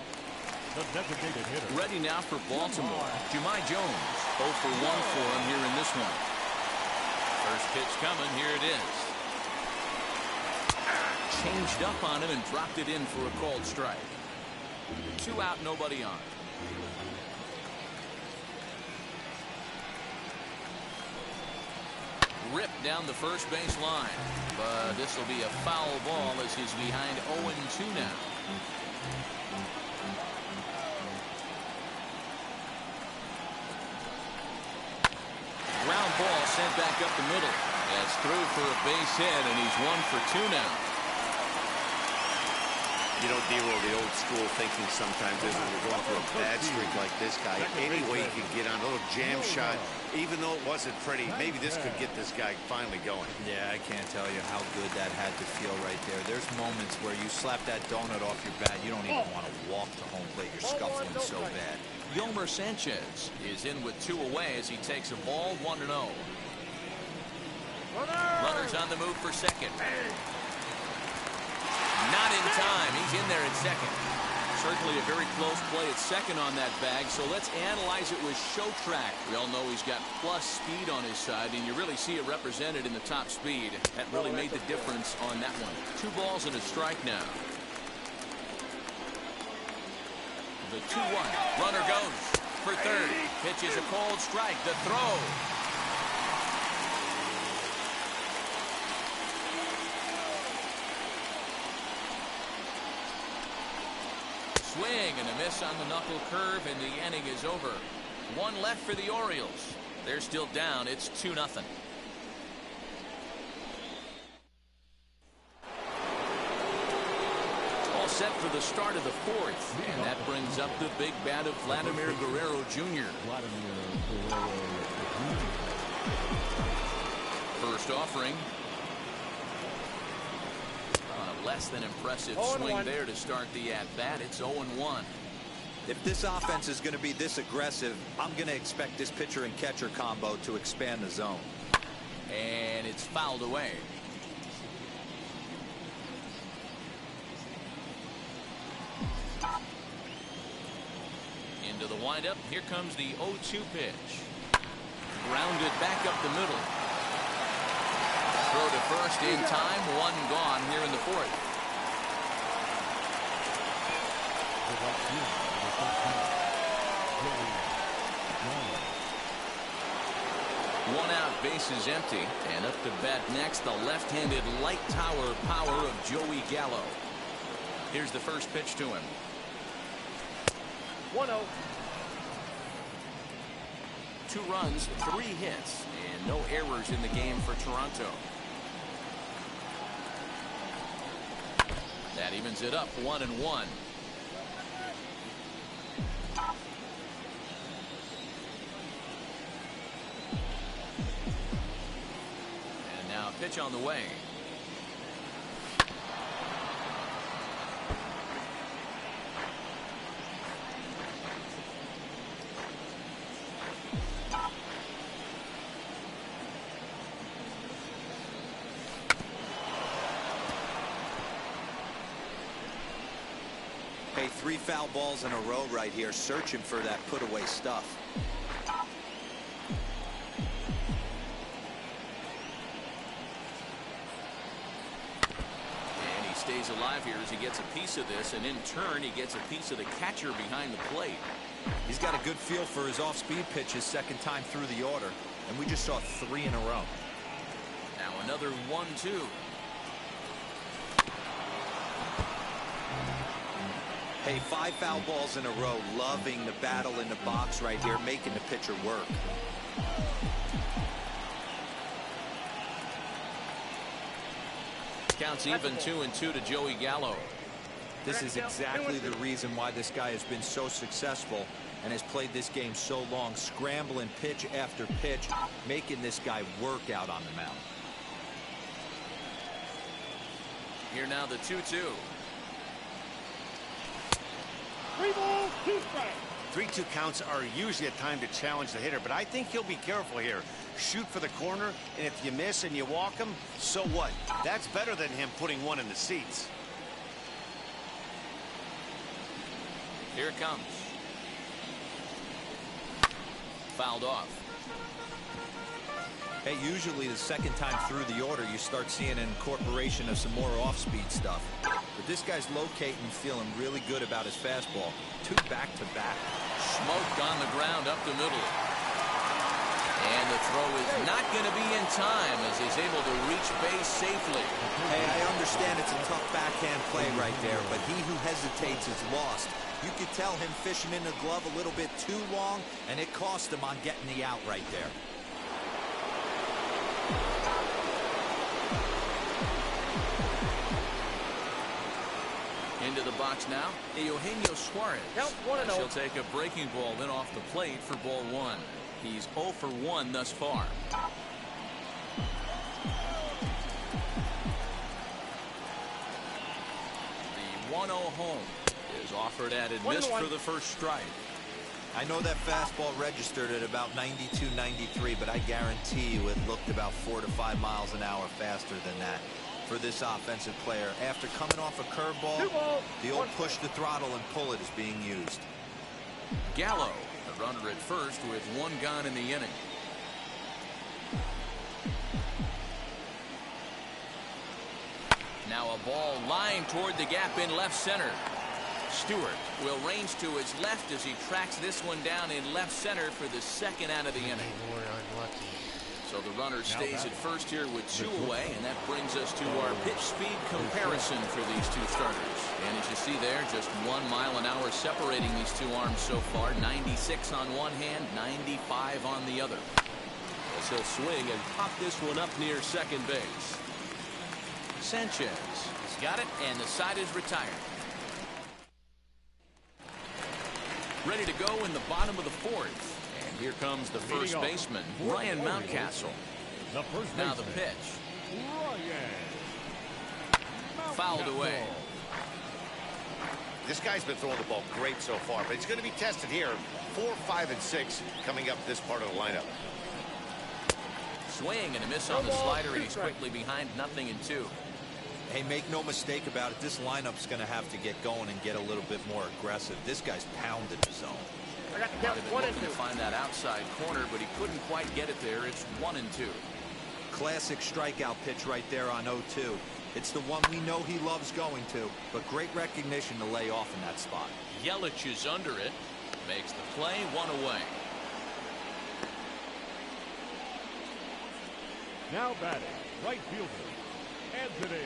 Speaker 4: the designated hitter.
Speaker 2: Ready now for Baltimore. Jahmai Jones. 0 for 1 for him here in this one. First pitch coming. Here it is. Changed up on him and dropped it in for a called strike. 2 out, nobody on. Ripped down the first base line. But this will be a foul ball as he's behind 0-2 now. Ground ball sent back up the middle. That's through for a base hit, and he's 1 for 2 now.
Speaker 3: You know, Dero, the old school thinking sometimes is when you're going through a bad streak like this guy, any way you can get on a little jam shot, even though it wasn't pretty, maybe this could get this guy finally going.
Speaker 5: Yeah, I can't tell you how good that had to feel right there. There's moments where you slap that donut off your bat, you don't even want to walk to home plate. You're scuffling so bad.
Speaker 2: Yolmer Sanchez is in with 2 away as he takes a ball 1-0. Runners on the move for second. Not in time. He's in there at second. Certainly a very close play at second on that bag, so let's analyze it with show track. We all know he's got plus speed on his side, and you really see it represented in the top speed. That really made the difference on that one. 2 balls and a strike now. The 2-1. Runner goes for third. Pitch is a cold strike. The throw. Swing and a miss on the knuckle curve, and the inning is over. 1 left for the Orioles. They're still down. It's 2-0. All set for the start of the 4th, and that brings up the big bat of Vladimir Guerrero Jr. First offering. Less than impressive swing there to start the at-bat. It's 0-1.
Speaker 5: If this offense is going to be this aggressive, I'm going to expect this pitcher and catcher combo to expand the zone.
Speaker 2: And it's fouled away. Into the windup. Here comes the 0-2 pitch. Grounded back up the middle. Throw to first in time. 1 gone here in the 4th. One out, bases empty, and up to bat next, the left-handed light tower power of Joey Gallo. Here's the first pitch to him.
Speaker 6: 1-0.
Speaker 2: 2 runs, 3 hits, and no errors in the game for Toronto. That evens it up 1-1. And now a pitch on the way.
Speaker 5: Hey, 3 foul balls in a row right here, searching for that put-away stuff.
Speaker 2: And he stays alive here as he gets a piece of this, and in turn, he gets a piece of the catcher behind the plate.
Speaker 5: He's got a good feel for his off-speed pitches second time through the order, and we just saw 3 in a row.
Speaker 2: Now another 1-2.
Speaker 5: Hey, 5 foul balls in a row, loving the battle in the box right here, making the pitcher work.
Speaker 2: Counts even 2-2 to Joey Gallo.
Speaker 5: This is exactly the reason why this guy has been so successful and has played this game so long, scrambling pitch after pitch, making this guy work out on the mound.
Speaker 2: Here now the 2-2.
Speaker 6: 3 balls, 2 strikes.
Speaker 3: 3-2 counts are usually a time to challenge the hitter, but I think he'll be careful here. Shoot for the corner, and if you miss and you walk him, so what? That's better than him putting 1 in the seats.
Speaker 2: Here it comes. Fouled off.
Speaker 5: Hey, usually the second time through the order, you start seeing an incorporation of some more off-speed stuff. But this guy's locating, feeling really good about his fastball. 2 back-to-back.
Speaker 2: Smoked on the ground up the middle. And the throw is not going to be in time as he's able to reach base safely.
Speaker 5: Hey, I understand it's a tough backhand play right there, but he who hesitates is lost. You could tell him fishing in the glove a little bit too long, and it cost him on getting the out right there.
Speaker 2: Into the box now, Eugenio Suarez. She'll take a breaking ball in off the plate for ball one. He's 0 for 1 thus far. The 1-0 home is offered at and missed for the first strike.
Speaker 5: I know that fastball registered at about 92, 93, but I guarantee you it looked about 4 to 5 miles an hour faster than that. For this offensive player, after coming off a curveball, the old push the throttle and pull it is being used.
Speaker 2: Gallo, the runner at first with 1 gone in the inning. Now a ball lined toward the gap in left center. Stewart will range to his left as he tracks this one down in left center for the second out of the inning.
Speaker 1: We're unlucky.
Speaker 2: So the runner stays at first here with 2 away, and that brings us to our pitch speed comparison for these two starters. And as you see there, just 1 mile an hour separating these two arms so far. 96 on one hand, 95 on the other.
Speaker 9: As he'll swing and pop this one up near second base.
Speaker 2: Sanchez has got it, and the side is retired. Ready to go in the bottom of the 4th. And here comes the first baseman, Ryan Mountcastle. Now the pitch. Fouled away.
Speaker 3: This guy's been throwing the ball great so far, but he's going to be tested here. 4, 5, and 6 coming up this part of the lineup.
Speaker 2: Swing and a miss on the slider, and he's quickly behind 0-2.
Speaker 5: Hey, make no mistake about it, this lineup's going to have to get going and get a little bit more aggressive. This guy's pounded the zone.
Speaker 2: Might have been looking to find that outside corner, but he couldn't quite get it there. It's 1-2.
Speaker 5: Classic strikeout pitch right there on 0-2. It's the one we know he loves going to, but great recognition to lay off in that spot.
Speaker 2: Yelich is under it. Makes the play, 1 away.
Speaker 4: Now batting, right fielder, Anthony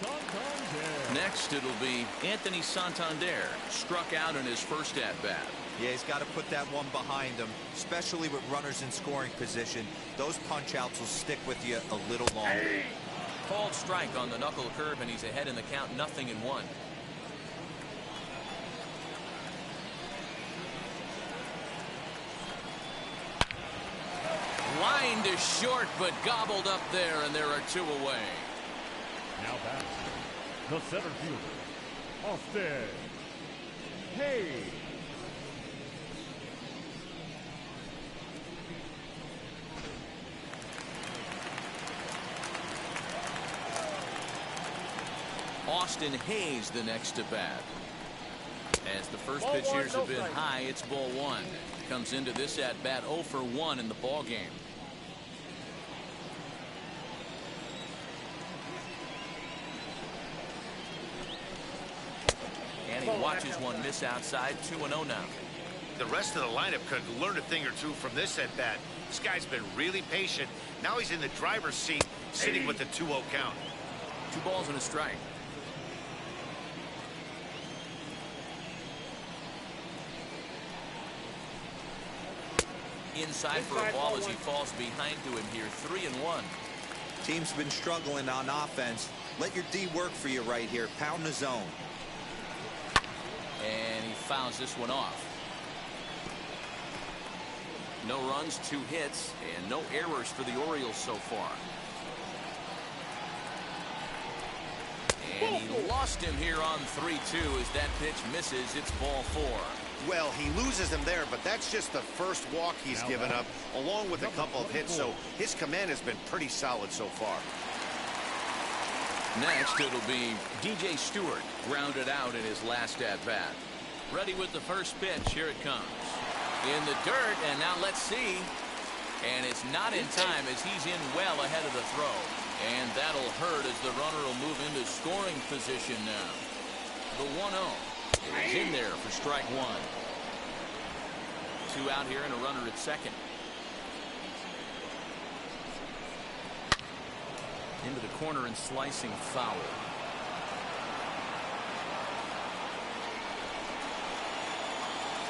Speaker 4: Santander.
Speaker 2: Next, it'll be Anthony Santander. Struck out in his first at-bat.
Speaker 5: Yeah, he's got to put that one behind him, especially with runners in scoring position. Those punch-outs will stick with you a little longer.
Speaker 2: Called strike on the knuckle curve, and he's ahead in the count, 0-1. Line to short, but gobbled up there, and there are 2 away.
Speaker 4: Now back, the center fielder, Austin Hayes.
Speaker 2: Austin Hayes the next to bat. As the first pitch here have been high, it's ball 1. Comes into this at bat 0 for 1 in the ball game. And he watches one miss outside. 2-0 now.
Speaker 3: The rest of the lineup could learn a thing or two from this at bat. This guy's been really patient. Now he's in the driver's seat, sitting with the 2-0 count.
Speaker 2: 2 balls and a strike. Inside for a ball as he falls behind to him here. 3-1.
Speaker 5: Team's been struggling on offense. Let your D work for you right here. Pound the zone.
Speaker 2: And he fouls this one off. No runs, 2 hits, and no errors for the Orioles so far. And he lost him here on 3-2 as that pitch misses. It's ball 4.
Speaker 3: Well, he loses him there, but that's just the first walk he's given up, along with a couple of hits, so his command has been pretty solid so far.
Speaker 2: Next, it'll be DJ Stewart, grounded out in his last at-bat. Ready with the first pitch. Here it comes. In the dirt, and now let's see. And it's not in time as he's in well ahead of the throw. And that'll hurt as the runner will move into scoring position now. The 1-0 is in there for strike 1. 2 out here and a runner at second. Into the corner and slicing foul.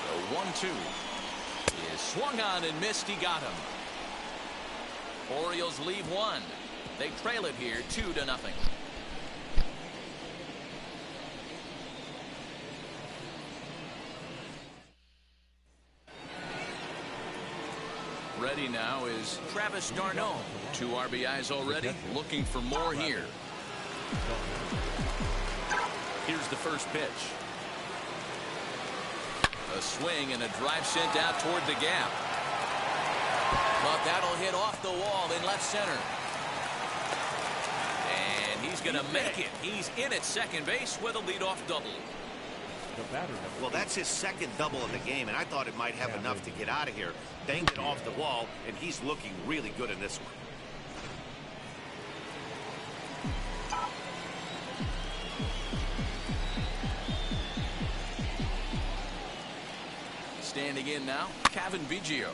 Speaker 2: The 1-2 is swung on and missed. He got him. Orioles leave 1. They trail it here 2-0. Ready now is Travis d'Arnaud. 2 RBIs already, looking for more here. Here's the first pitch. A swing and a drive sent out toward the gap. But that'll hit off the wall in left center. And he's going to make it. He's in at second base with a leadoff double.
Speaker 3: Well, that's his second double of the game, and I thought it might have enough to get out of here. Banged it off the wall, and he's looking really good in this one.
Speaker 2: Standing in now, Kevin Biggio,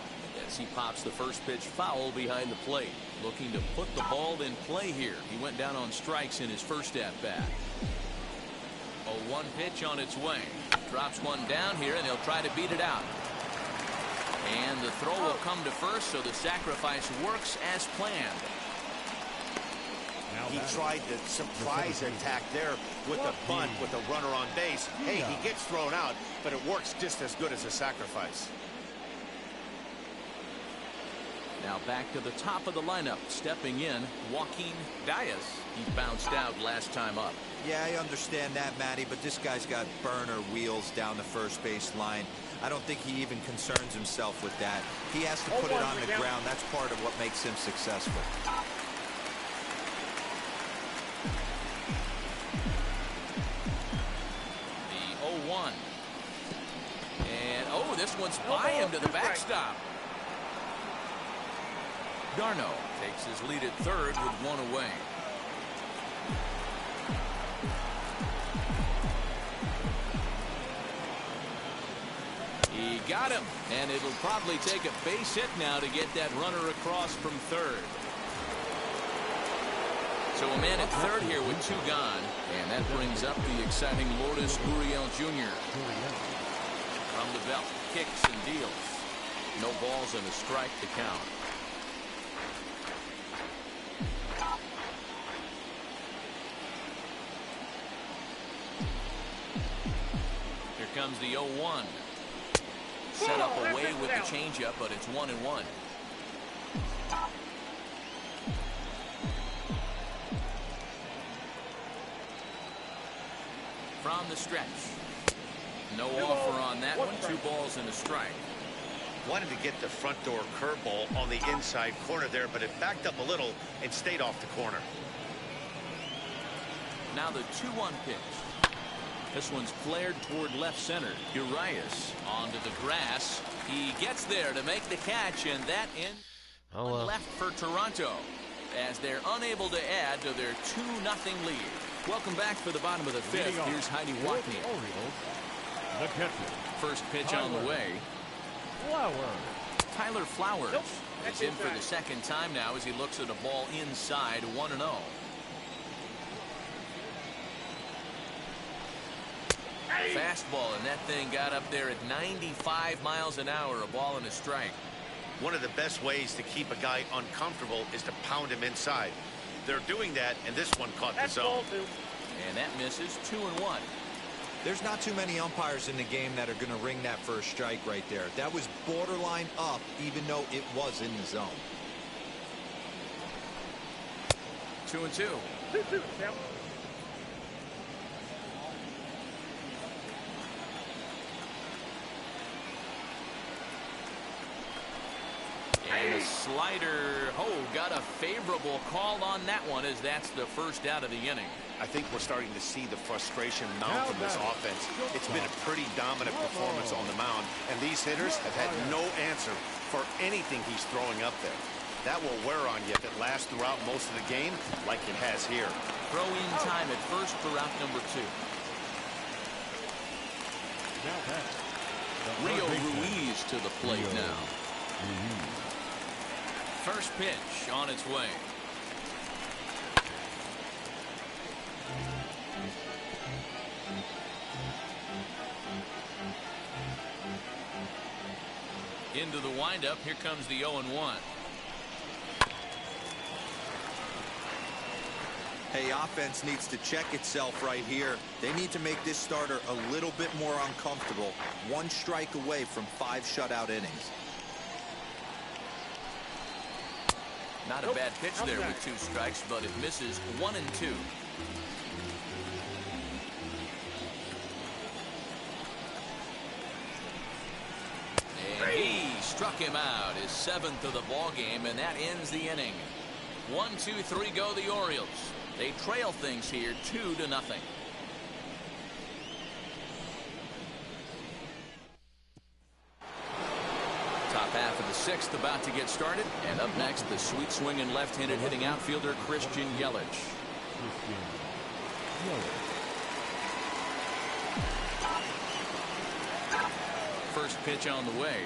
Speaker 2: as he pops the first pitch foul behind the plate. Looking to put the ball in play here. He went down on strikes in his first at-bat. A 1 pitch on its way. Drops one down here, and he'll try to beat it out. And the throw will come to first, so the sacrifice works as planned.
Speaker 3: He tried the surprise attack there with a bunt with a runner on base. Hey, he gets thrown out, but it works just as good as a sacrifice.
Speaker 2: Now back to the top of the lineup. Stepping in, Joaquin Diaz. He bounced out last time up.
Speaker 5: Yeah, I understand that, Matty, but this guy's got burner wheels down the first base line. I don't think he even concerns himself with that. He has to put it on the ground. That's part of what makes him successful.
Speaker 2: The 0-1. And, oh, this one's by him to the backstop. d'Arnaud takes his lead at third with one away. He got him, and it'll probably take a base hit now to get that runner across from third. So a man at third here with 2 gone, and that brings up the exciting Lourdes Gurriel Jr. From the belt, kicks and deals. No balls and a strike to count. Here comes the 0-1. Set up away with the changeup, but it's 1-1. From the stretch. No offer on that one. 2 balls and a strike.
Speaker 3: Wanted to get the front door curveball on the inside corner there, but it backed up a little and stayed off the corner.
Speaker 2: Now the 2-1 pitch. This one's flared toward left center. Urias onto the grass. He gets there to make the catch, and that in left for Toronto as they're unable to add to their 2-0 lead. Welcome back for the bottom of the 5th. Here's Heidi Watney.
Speaker 4: The catcher.
Speaker 2: First pitch on the way. Tyler Flowers is in for the second time now as he looks at a ball inside 1-0. Fastball, and that thing got up there at 95 miles an hour, a ball and a strike.
Speaker 3: One of the best ways to keep a guy uncomfortable is to pound him inside. They're doing that, and this one caught the zone.
Speaker 2: And that misses. 2-1.
Speaker 5: There's not too many umpires in the game that are going to ring that first strike right there. That was borderline up, even though it was in the zone.
Speaker 2: 2-2. And a slider. Oh, got a favorable call on that one, as that's the first out of the inning.
Speaker 3: I think we're starting to see the frustration mount from this offense. It's been a pretty dominant performance on the mound, and these hitters have had no answer for anything he's throwing up there. That will wear on you if it lasts throughout most of the game like it has here.
Speaker 2: Throw-in time at first for out number 2. Rio Ruiz to the plate now. First pitch on its way. Into the windup. Here comes the 0-1.
Speaker 5: Hey, offense needs to check itself right here. They need to make this starter a little bit more uncomfortable. One strike away from 5 shutout innings.
Speaker 2: Not a bad pitch there with 2 strikes, but it misses 1 and 2. And he struck him out, his 7th of the ball game, and that ends the inning. 1, 2, 3 go the Orioles. They trail things here 2-0. Top half of the 6th about to get started, and up next the sweet swinging left-handed hitting outfielder Christian Yelich. First pitch on the way.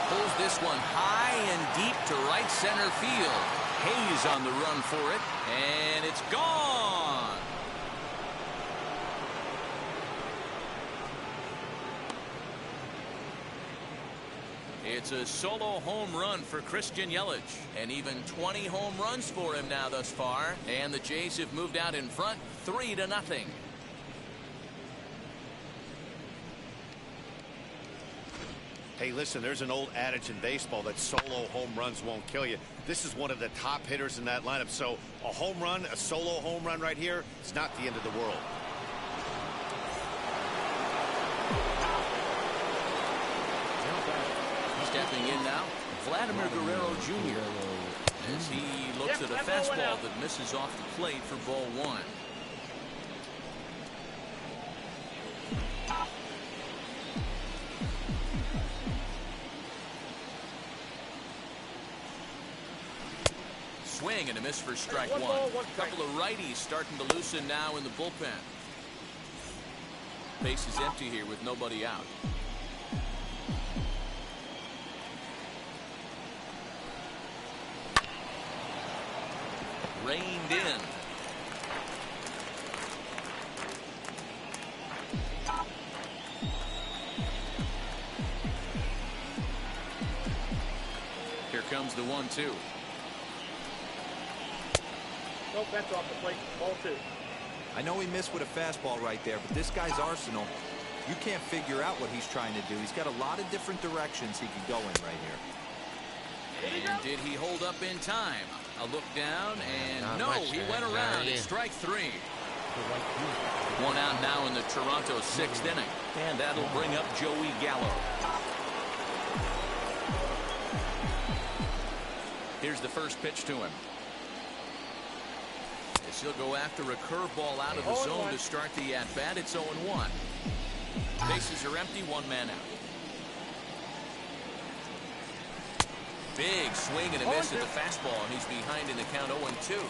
Speaker 2: Pulls this one high and deep to right center field. Hayes on the run for it, and it's gone. It's a solo home run for Christian Yelich, and even 20 home runs for him now thus far, and the Jays have moved out in front 3-0.
Speaker 3: Hey, listen, there's an old adage in baseball that solo home runs won't kill you. This is one of the top hitters in that lineup. So a home run, a solo home run right here, it's not the end of the world.
Speaker 2: Stepping in now, Vladimir Guerrero Jr. as he looks at a fastball that misses off the plate for ball 1. Swing and a miss for strike 1. A couple of righties starting to loosen now in the bullpen. Base is empty here with nobody out. Reined in. Here comes the 1-2.
Speaker 6: Nope, that's off the plate. Ball 2.
Speaker 5: I know he missed with a fastball right there, but this guy's arsenal, you can't figure out what he's trying to do. He's got a lot of different directions he can go in right here.
Speaker 2: And did he hold up in time? A look down, and no, he went around. It's strike 3. One out now in the Toronto 6th inning, and that'll bring up Joey Gallo. Here's the first pitch to him. As he'll go after a curveball out of the zone to start the at-bat. It's 0-1. Bases are empty, 1 man out. Big swing and a miss at the fastball, and he's behind in the count 0-2.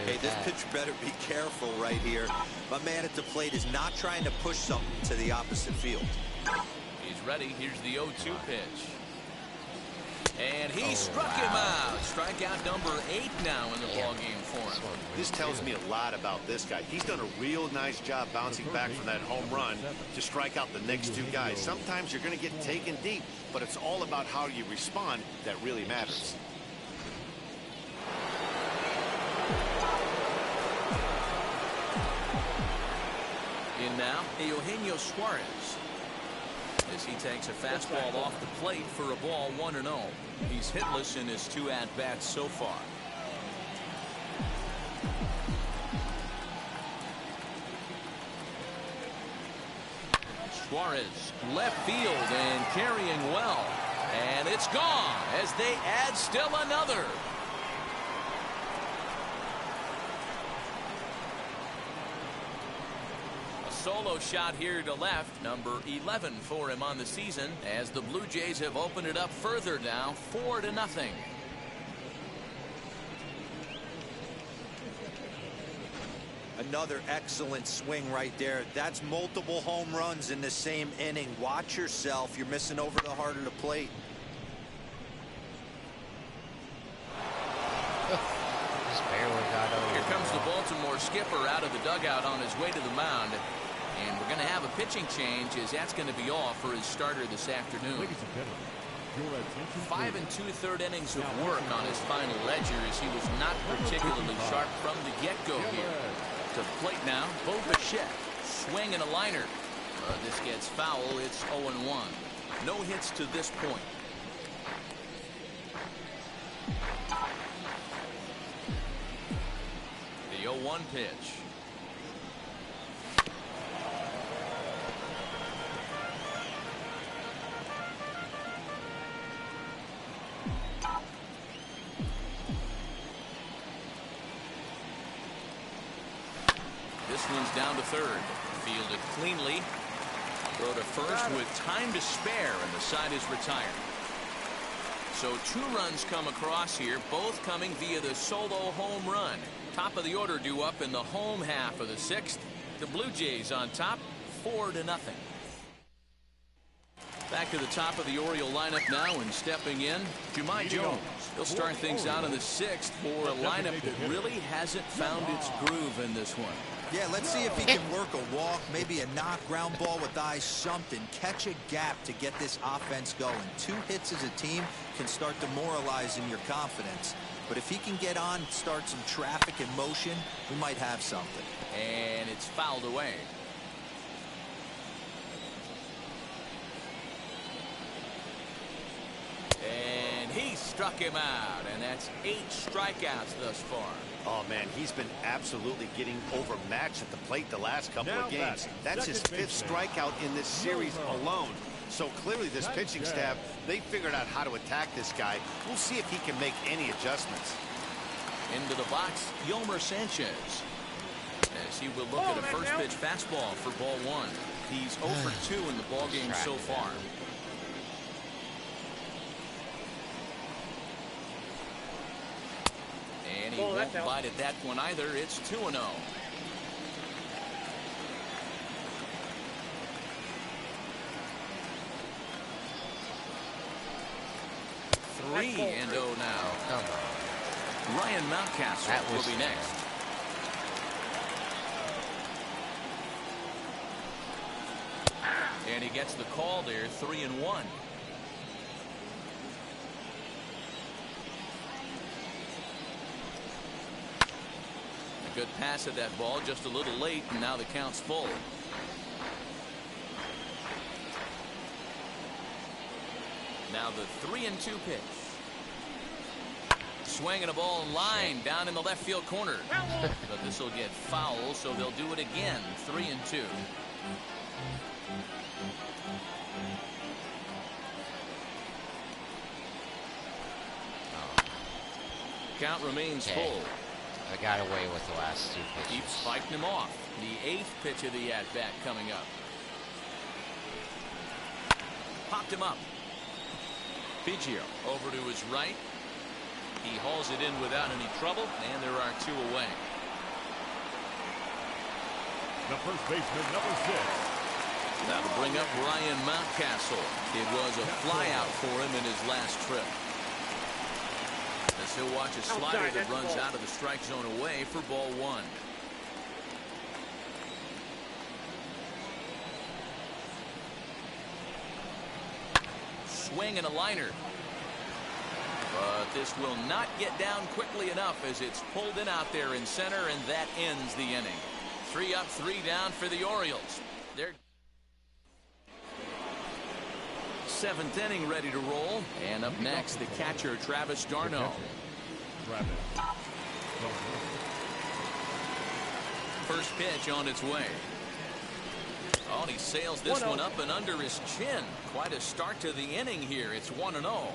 Speaker 5: Hey, this pitcher better be careful right here. My man at the plate is not trying to push something to the opposite field.
Speaker 2: He's ready. Here's the 0-2 pitch. And he struck him out. Strikeout number 8 now in the ballgame for him.
Speaker 3: This tells me a lot about this guy. He's done a real nice job bouncing back from that home run to strike out the next 2 guys. Sometimes you're going to get taken deep, but it's all about how you respond that really matters.
Speaker 2: In now, Eugenio Suarez. As he takes a fastball off the plate for a ball 1-0. He's hitless in his 2 at-bats so far. Suarez left field and carrying well, and it's gone as they add still another. Solo shot here to left, number 11 for him on the season, as the Blue Jays have opened it up further now, 4-0.
Speaker 5: Another excellent swing right there. That's multiple home runs in the same inning. Watch yourself. You're missing over the heart of the plate.
Speaker 2: Here comes the Baltimore skipper out of the dugout on his way to the mound. And we're going to have a pitching change, as that's going to be all for his starter this afternoon.
Speaker 4: Your attention,
Speaker 2: 5
Speaker 4: please.
Speaker 2: 2/3 innings of work on his final ledger as he was not particularly sharp from the get-go here. To the plate now, Bo Bichette. Swing and a liner. This gets foul. It's 0-1. No hits to this point. The 0-1 pitch. This one's down to third. Fielded cleanly. Throw to first with time to spare, and the side is retired. So 2 runs come across here, both coming via the solo home run. Top of the order due up in the home half of the 6th. The Blue Jays on top, 4-0. Back to the top of the Oriole lineup now, and stepping in, Jahmai Jones. He'll start things out in the 6th for a lineup that really hasn't found its groove in this one.
Speaker 5: Yeah, let's see if he can work a walk, maybe a knock, ground ball with eyes, something. Catch a gap to get this offense going. 2 hits as a team can start demoralizing your confidence. But if he can get on, start some traffic in motion, we might have something.
Speaker 2: And it's fouled away. And he struck him out, and that's 8 strikeouts thus far.
Speaker 3: Oh, man, he's been absolutely getting overmatched at the plate the last couple of games. That's his 5th strikeout in this series alone. So clearly this pitching staff, they figured out how to attack this guy. We'll see if he can make any adjustments.
Speaker 2: Into the box, Yolmer Sanchez. As he will look at a first pitch fastball for ball 1. He's 0 for 2 in the ballgame so far. And he won't bite at that one either. It's 2-0. Three and 0 now.
Speaker 1: Come on.
Speaker 2: Ryan Mountcastle will be next. And he gets the call there, 3-1. A good pass at that ball, just a little late, and now the count's full. Now the 3-2 pitch. Swinging a ball line down in the left field corner. But this will get foul, so they'll do it again. 3-2. Count remains full.
Speaker 1: I got away with the last 2 pitches.
Speaker 2: Keeps fighting him off. The 8th pitch of the at-bat coming up. Popped him up. Biggio over to his right. He hauls it in without any trouble, and there are 2 away.
Speaker 4: The first baseman, number 6.
Speaker 2: That'll bring up Ryan Mountcastle. It was a flyout for him in his last trip. As he'll watch a slider that runs out of the strike zone away for ball 1. Swing and a liner. But this will not get down quickly enough as it's pulled in out there in center, and that ends the inning. 3 up, 3 down for the Orioles. They're 7th inning ready to roll. And up next, the catcher, Travis d'Arnaud. First pitch on its way. Oh, he sails this one up and under his chin. Quite a start to the inning here. It's 1-0.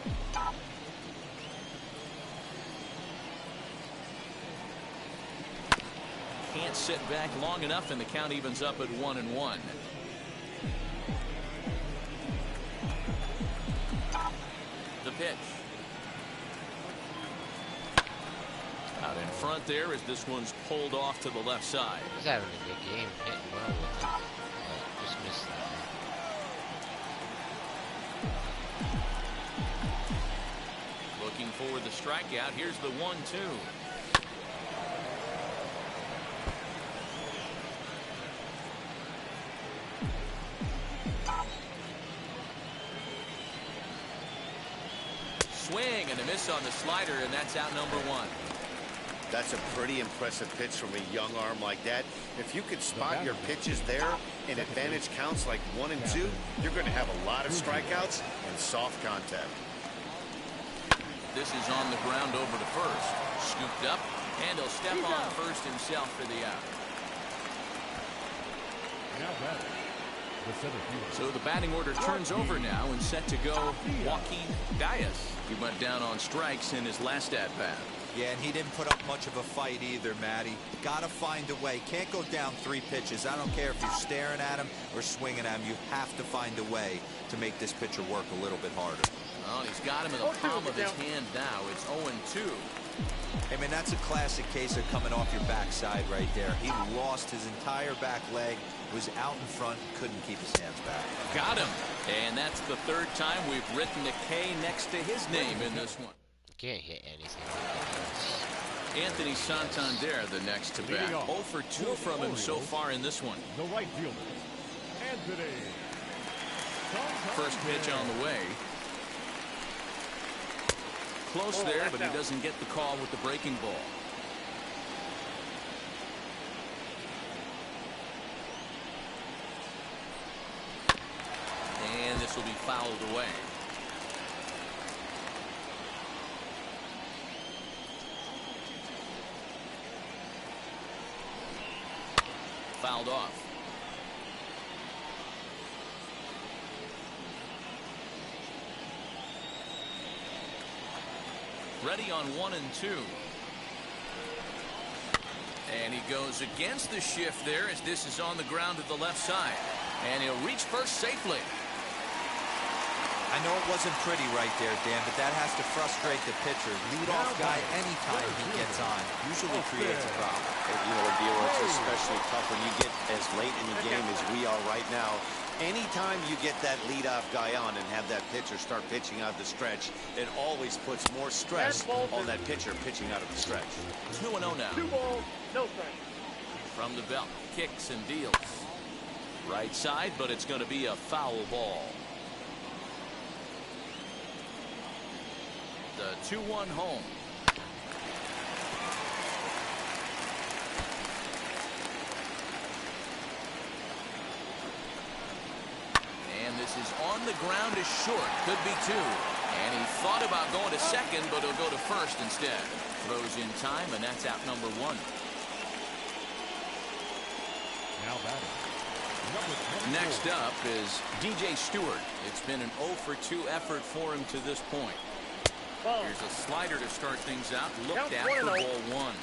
Speaker 2: Can't sit back long enough, and the count evens up at 1-1. The pitch. Out in front there as this one's pulled off to the left side.
Speaker 1: He's having a good game, hitting well with it. Just missed that.
Speaker 2: Looking for the strikeout. Here's the 1-2. miss on the slider, and that's out number 1.
Speaker 3: That's a pretty impressive pitch from a young arm like that. If you could spot your pitches there and advantage counts like 1 and 2, you're going to have a lot of strikeouts and soft contact.
Speaker 2: This is on the ground over to first. Scooped up, and he'll step on first himself for the out.
Speaker 4: Now batting, the center fielder.
Speaker 2: So the batting order turns over now and set to go Joaquin Diaz. He went down on strikes in his last at-bat.
Speaker 5: Yeah, and he didn't put up much of a fight either, Matty. Got to find a way. Can't go down 3 pitches. I don't care if you're staring at him or swinging at him. You have to find a way to make this pitcher work a little bit harder.
Speaker 2: Well, he's got him in the palm of his hand now. It's 0-2.
Speaker 5: Hey, man, that's a classic case of coming off your backside right there. He lost his entire back leg, was out in front, couldn't keep his hands back.
Speaker 2: Got him. And that's the 3rd time we've written a K next to his name in this one.
Speaker 1: Can't hit anything like
Speaker 2: Anthony Santander, the next to bat. 0 for 2 from him so far in this one.
Speaker 4: The right fielder, Anthony.
Speaker 2: First pitch on the way. Close there, but he doesn't get the call with the breaking ball. And this will be fouled away. Fouled off. Ready on 1 and 2. And he goes against the shift there as this is on the ground to the left side. And he'll reach first safely.
Speaker 5: I know it wasn't pretty right there, Dan, but that has to frustrate the pitcher. Leadoff guy, anytime he gets on, usually creates a problem.
Speaker 3: You know, Adil, it's especially tough when you get as late in the game as we are right now. Anytime you get that leadoff guy on and have that pitcher start pitching out the stretch, it always puts more stress on that pitcher pitching out of the stretch.
Speaker 2: 2-0 now.
Speaker 6: 2 balls, no strike.
Speaker 2: From the belt, kicks and deals. Right side, but it's going to be a foul ball. The 2-1 home. And this is on the ground is short. Could be 2. And he thought about going to second, but he'll go to first instead. Throws in time, and that's out number 1.
Speaker 4: Now batting.
Speaker 2: Next up is DJ Stewart. It's been an 0 for 2 effort for him to this point. Here's a slider to start things out. Looked at for ball 1.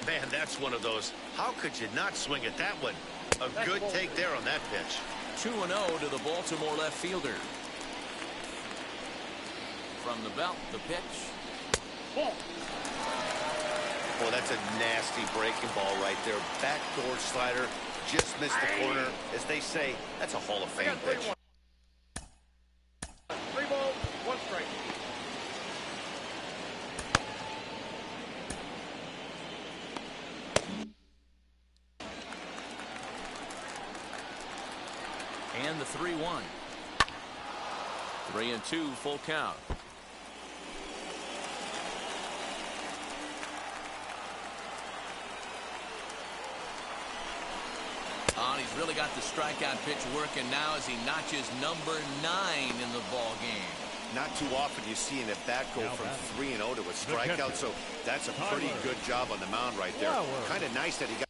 Speaker 3: Man, that's one of those. How could you not swing at that one? A good take there on that pitch.
Speaker 2: 2-0 to the Baltimore left fielder. From the belt, the pitch.
Speaker 3: Oh, that's a nasty breaking ball right there. Backdoor slider. Just missed the corner. As they say, that's a Hall of Fame pitch.
Speaker 6: 3 balls, 1 strike.
Speaker 2: And the 3-1. 3-2 full count. Oh, he's really got the strikeout pitch working now as he notches number 9 in the ball game.
Speaker 3: Not too often you see an at-bat go from 3-0 to a strikeout, so that's a pretty good job on the mound right there. Kind of nice that he got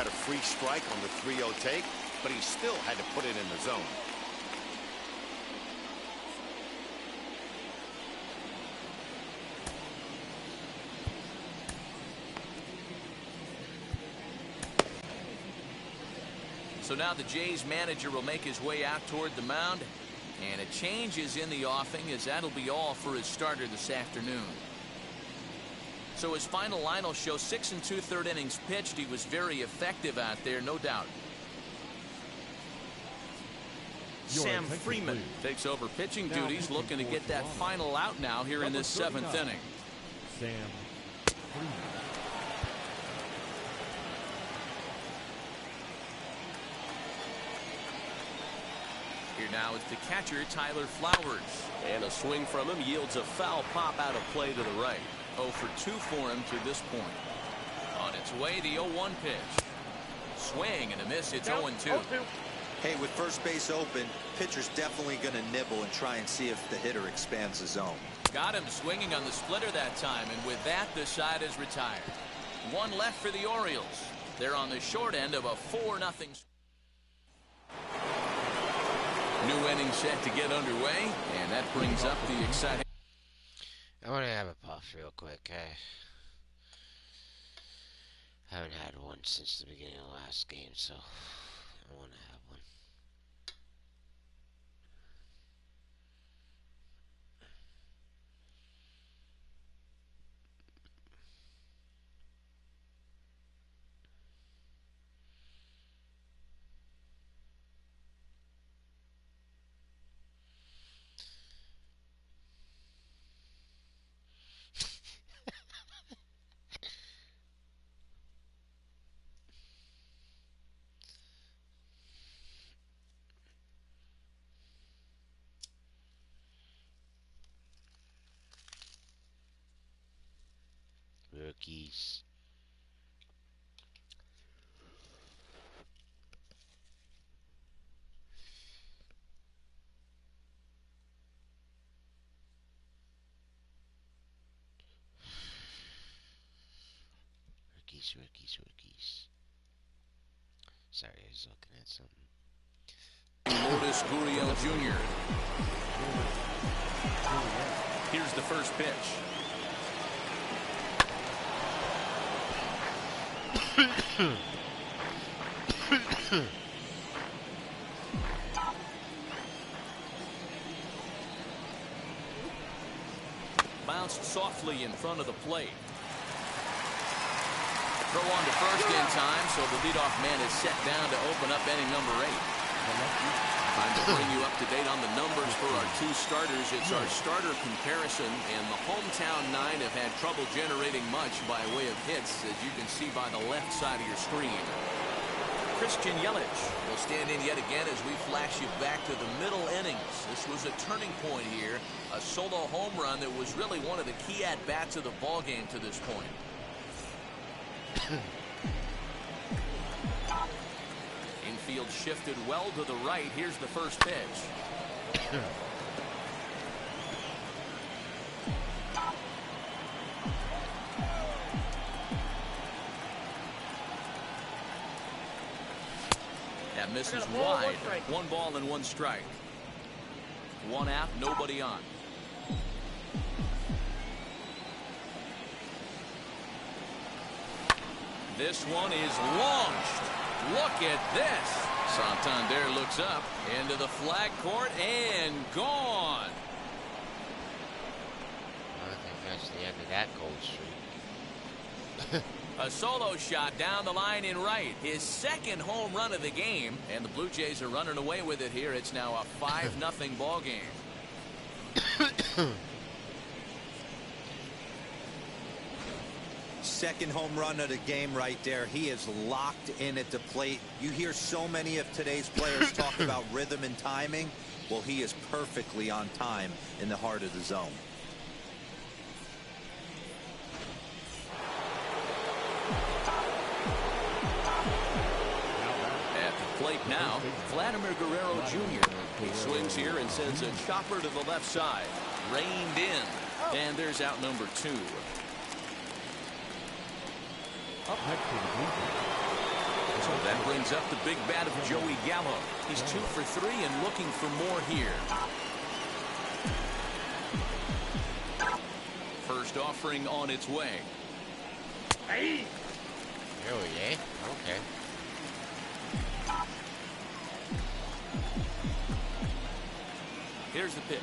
Speaker 3: a free strike on the 3-0 take, but he still had to put it in the zone.
Speaker 2: So now the Jays manager will make his way out toward the mound, and a change is in the offing as that'll be all for his starter this afternoon. So his final line will show 6 2/3 innings pitched. He was very effective out there, no doubt. Sam Freeman takes over pitching duties, looking to get that final out now here in this 7th inning.
Speaker 4: Sam Freeman.
Speaker 2: here now is the catcher, Tyler Flowers.
Speaker 9: And a swing from him yields a foul pop out of play to the right.
Speaker 2: 0 for 2 for him to this point. On its way, the 0-1 pitch. Swing and a miss. It's 0-2.
Speaker 5: Hey, with first base open, pitcher's definitely going to nibble and try and see if the hitter expands the zone.
Speaker 2: Got him swinging on the splitter that time, and with that, the side is retired. One left for the Orioles. They're on the short end of a 4-0. New inning set to get underway, and that brings up the exciting.
Speaker 1: I want to have a puff real quick. I haven't had one since the beginning of the last game, so I want to have one. Rookies. Rookies. Sorry, I was looking at something.
Speaker 2: Lourdes Gurriel Jr. Here's the first pitch. Bounced softly in front of the plate. Throw on to first in time, so the leadoff man is set down to open up inning number 8. Time to bring you up to date on the numbers for our 2 starters. It's our starter comparison, and the hometown 9 have had trouble generating much by way of hits, as you can see by the left side of your screen. Christian Yelich will stand in yet again as we flash you back to the middle innings. This was a turning point here, a solo home run that was really one of the key at-bats of the ballgame to this point. Infield shifted well to the right. Here's the first pitch. That misses wide. 1 ball and 1 strike. 1 out, nobody on. This one is launched. Look at this. Santander looks up into the flag court and gone.
Speaker 1: I think that's the end of that cold streak.
Speaker 2: A solo shot down the line in right. His second home run of the game, and the Blue Jays are running away with it here. It's now a 5-0 ball game.
Speaker 5: Second home run of the game right there. He is locked in at the plate. You hear so many of today's players talk about rhythm and timing. Well, he is perfectly on time in the heart of the zone.
Speaker 2: At the plate now, Vladimir Guerrero Jr. He swings here and sends a chopper to the left side. Reined in. And there's out number 2.
Speaker 4: Up next to the blue.
Speaker 2: So that brings up the big bat of Joey Gallo. He's 2 for 3 and looking for more here. First offering on its way.
Speaker 6: Hey!
Speaker 1: Really, eh? Okay.
Speaker 2: Here's the pitch.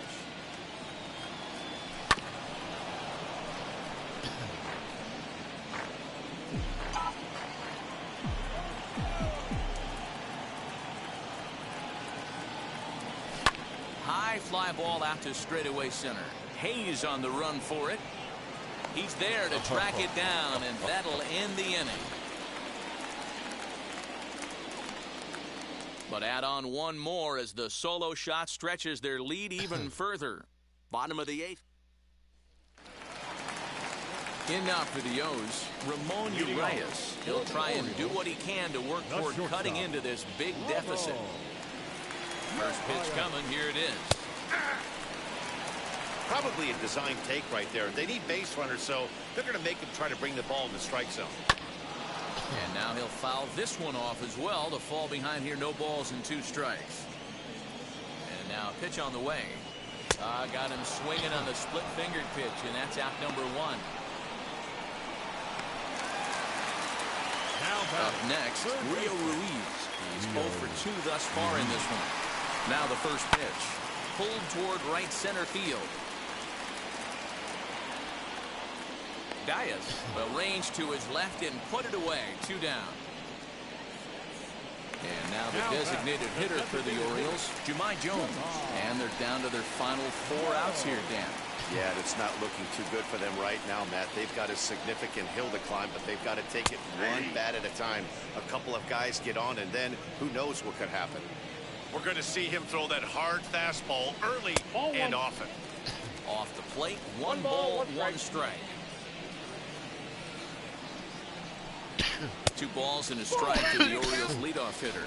Speaker 2: High fly ball out to straightaway center. Hayes on the run for it. He's there to track it down, and that'll end the inning. But add on one more as the solo shot stretches their lead even further. Bottom of the 8th. In now for the O's, Ramon Urias. He'll try and do what he can to work toward cutting into this big deficit. First pitch coming. Here it is.
Speaker 3: Probably a design take right there. They need base runners, so they're going to make him try to bring the ball in the strike zone.
Speaker 2: And now he'll foul this one off as well to fall behind here. No balls and 2 strikes. And now a pitch on the way. Got him swinging on the split-fingered pitch, and that's out number 1. Up next, Rio Ruiz. He's 0 for 2 thus far in this one. Now the first pitch. Pulled toward right center field. Diaz arranged to his left and put it away. 2 down. And now the designated hitter for the Orioles, Jahmai Jones. And they're down to their final 4 outs here, Dan.
Speaker 3: Yeah, it's not looking too good for them right now, Matt. They've got a significant hill to climb, but they've got to take it one bat at a time. A couple of guys get on, and then who knows what could happen.
Speaker 10: We're going to see him throw that hard fastball early and often.
Speaker 2: Off the plate, 1 ball, 1 strike. 2 balls and a strike to the Orioles leadoff hitter.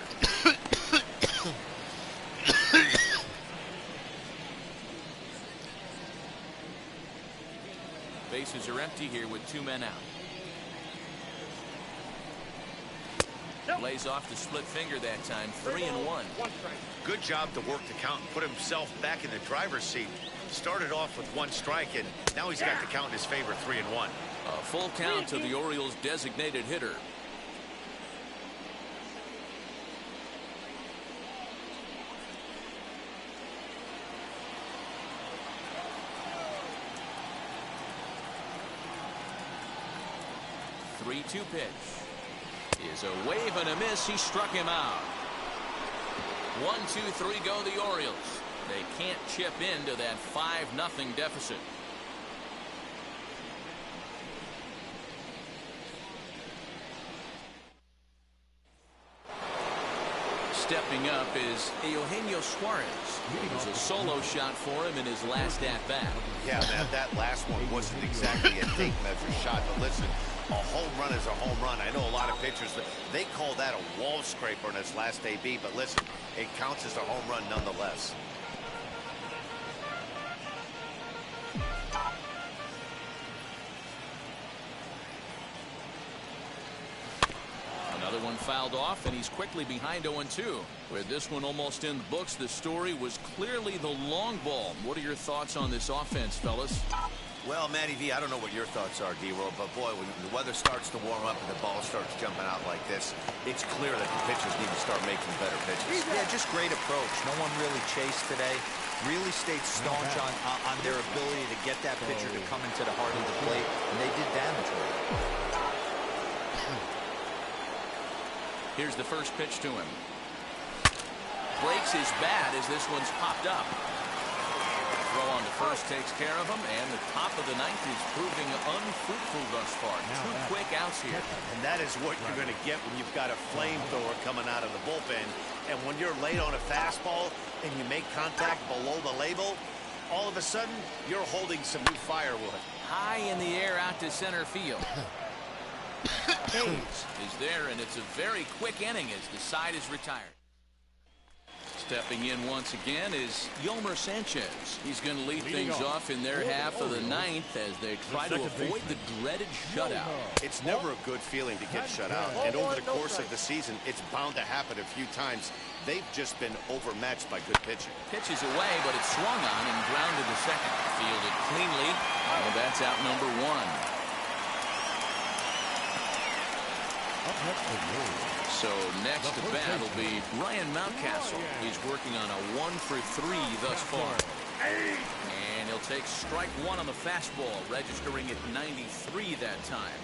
Speaker 2: Bases are empty here with 2 men out. Lays off the split finger that time. 3-1.
Speaker 3: Good job to work the count and put himself back in the driver's seat. Started off with 1 strike, and now he's got the count in his favor. 3-1.
Speaker 2: A full count to the Orioles designated hitter. Three-two pitch is a wave and a miss. He struck him out. 1-2-3 go the Orioles. They can't chip into that 5-0 deficit. Stepping up is Eugenio Suarez. It was a solo shot for him in his last at-bat.
Speaker 3: Yeah, man, that last one wasn't exactly a tape measure shot, but listen, a home run is a home run. I know a lot of pitchers, they call that a wall scraper in his last AB, but listen, it counts as a home run nonetheless.
Speaker 2: Another one fouled off, and he's quickly behind 0-2. With this one almost in the books, the story was clearly the long ball. What are your thoughts on this offense, fellas?
Speaker 3: Well, Matty V, I don't know what your thoughts are, D-Roll, but boy, when the weather starts to warm up and the ball starts jumping out like this, it's clear that the pitchers need to start making better pitches.
Speaker 5: Yeah, just great approach. No one really chased today. Really stayed staunch on their ability to get that pitcher to come into the heart of the plate, and they did damage with it.
Speaker 2: Here's the first pitch to him. Breaks his bat as this one's popped up. Throw on to first takes care of him, and the top of the 9th is proving unfruitful thus far. 2 quick outs here.
Speaker 3: And that is what you're going to get when you've got a flamethrower coming out of the bullpen. And when you're late on a fastball and you make contact below the label, all of a sudden you're holding some new firewood.
Speaker 2: High in the air out to center field. Hayes is there, and it's a very quick inning as the side is retired. Stepping in once again is Yolmer Sanchez. He's going to lead things off in their half of the 9th as they try to avoid the dreaded shutout.
Speaker 3: It's never a good feeling to get shut out, and over the course of the season, it's bound to happen a few times. They've just been overmatched by good pitching.
Speaker 2: Pitches away, but it's swung on and grounded to second. Fielded cleanly. Well, that's out number 1. So next to bat will be Ryan Mountcastle. He's working on a 1 for 3 thus far. And he'll take strike 1 on the fastball, registering at 93 that time.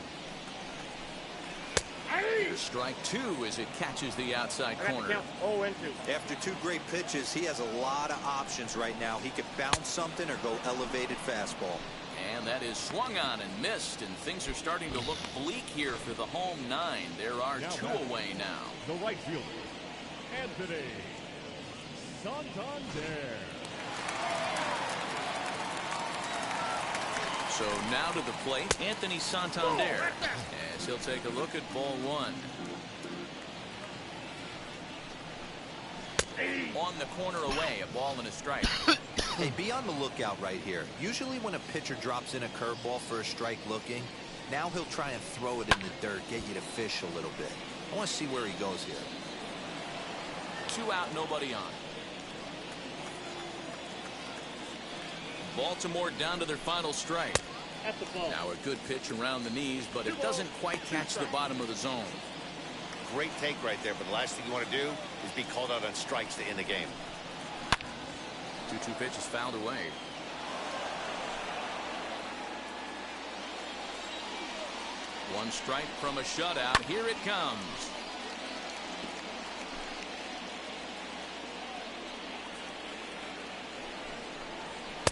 Speaker 2: Strike 2 as it catches the outside corner.
Speaker 5: After 2 great pitches, he has a lot of options right now. He could bounce something or go elevated fastball.
Speaker 2: And that is swung on and missed, and things are starting to look bleak here for the home 9. There are 2 away now.
Speaker 4: The right fielder, Anthony Santander.
Speaker 2: So now to the plate, Anthony Santander, as he'll take a look at ball one. On the corner away, a ball and a strike.
Speaker 5: Hey, be on the lookout right here. Usually when a pitcher drops in a curveball for a strike looking, now he'll try and throw it in the dirt, get you to fish a little bit. I want to see where he goes here.
Speaker 2: 2 out, nobody on. Baltimore down to their final strike.
Speaker 6: At the ball.
Speaker 2: Now a good pitch around the knees, but it doesn't quite catch the bottom of the zone.
Speaker 3: Great take right there, but the last thing you want to do is be called out on strikes to end the game.
Speaker 2: 2-2 pitch is fouled away. One strike from a shutout. Here it comes.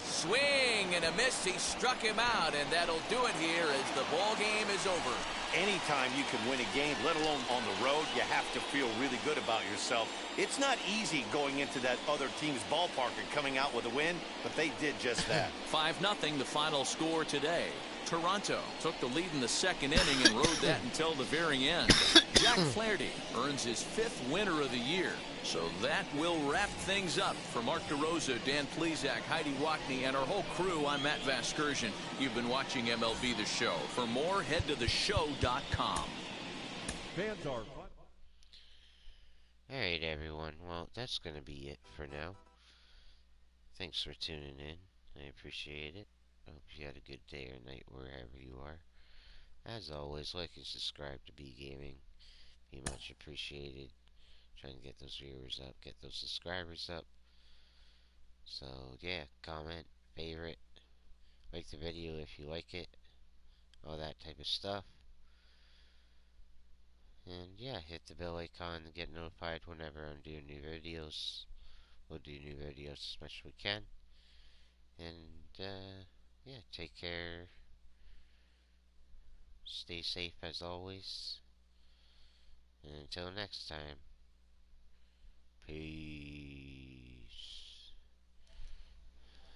Speaker 2: Swing and a miss. He struck him out, and that'll do it here as the ball game is over.
Speaker 3: Anytime you can win a game, let alone on the road, you have to feel really good about yourself. It's not easy going into that other team's ballpark and coming out with a win, but they did just that.
Speaker 2: 5-0 the final score today. Toronto took the lead in the second inning and rode that until the very end. Jack Flaherty earns his 5th winner of the year. So that will wrap things up. For Mark DeRosa, Dan Plesac, Heidi Wackney, and our whole crew, I'm Matt Vasgersian. You've been watching MLB The Show. For more, head to theshow.com.
Speaker 4: Fans are.
Speaker 1: Alright, everyone. Well, that's going to be it for now. Thanks for tuning in. I appreciate it. I hope you had a good day or night wherever you are. As always, like and subscribe to B Gaming. Be much appreciated. Trying to get those viewers up, get those subscribers up. So, yeah, comment, favorite, like the video if you like it, all that type of stuff. And, yeah, hit the bell icon to get notified whenever I'm doing new videos. We'll do new videos as much as we can. And, yeah, take care. Stay safe as always. And until next time. Peace.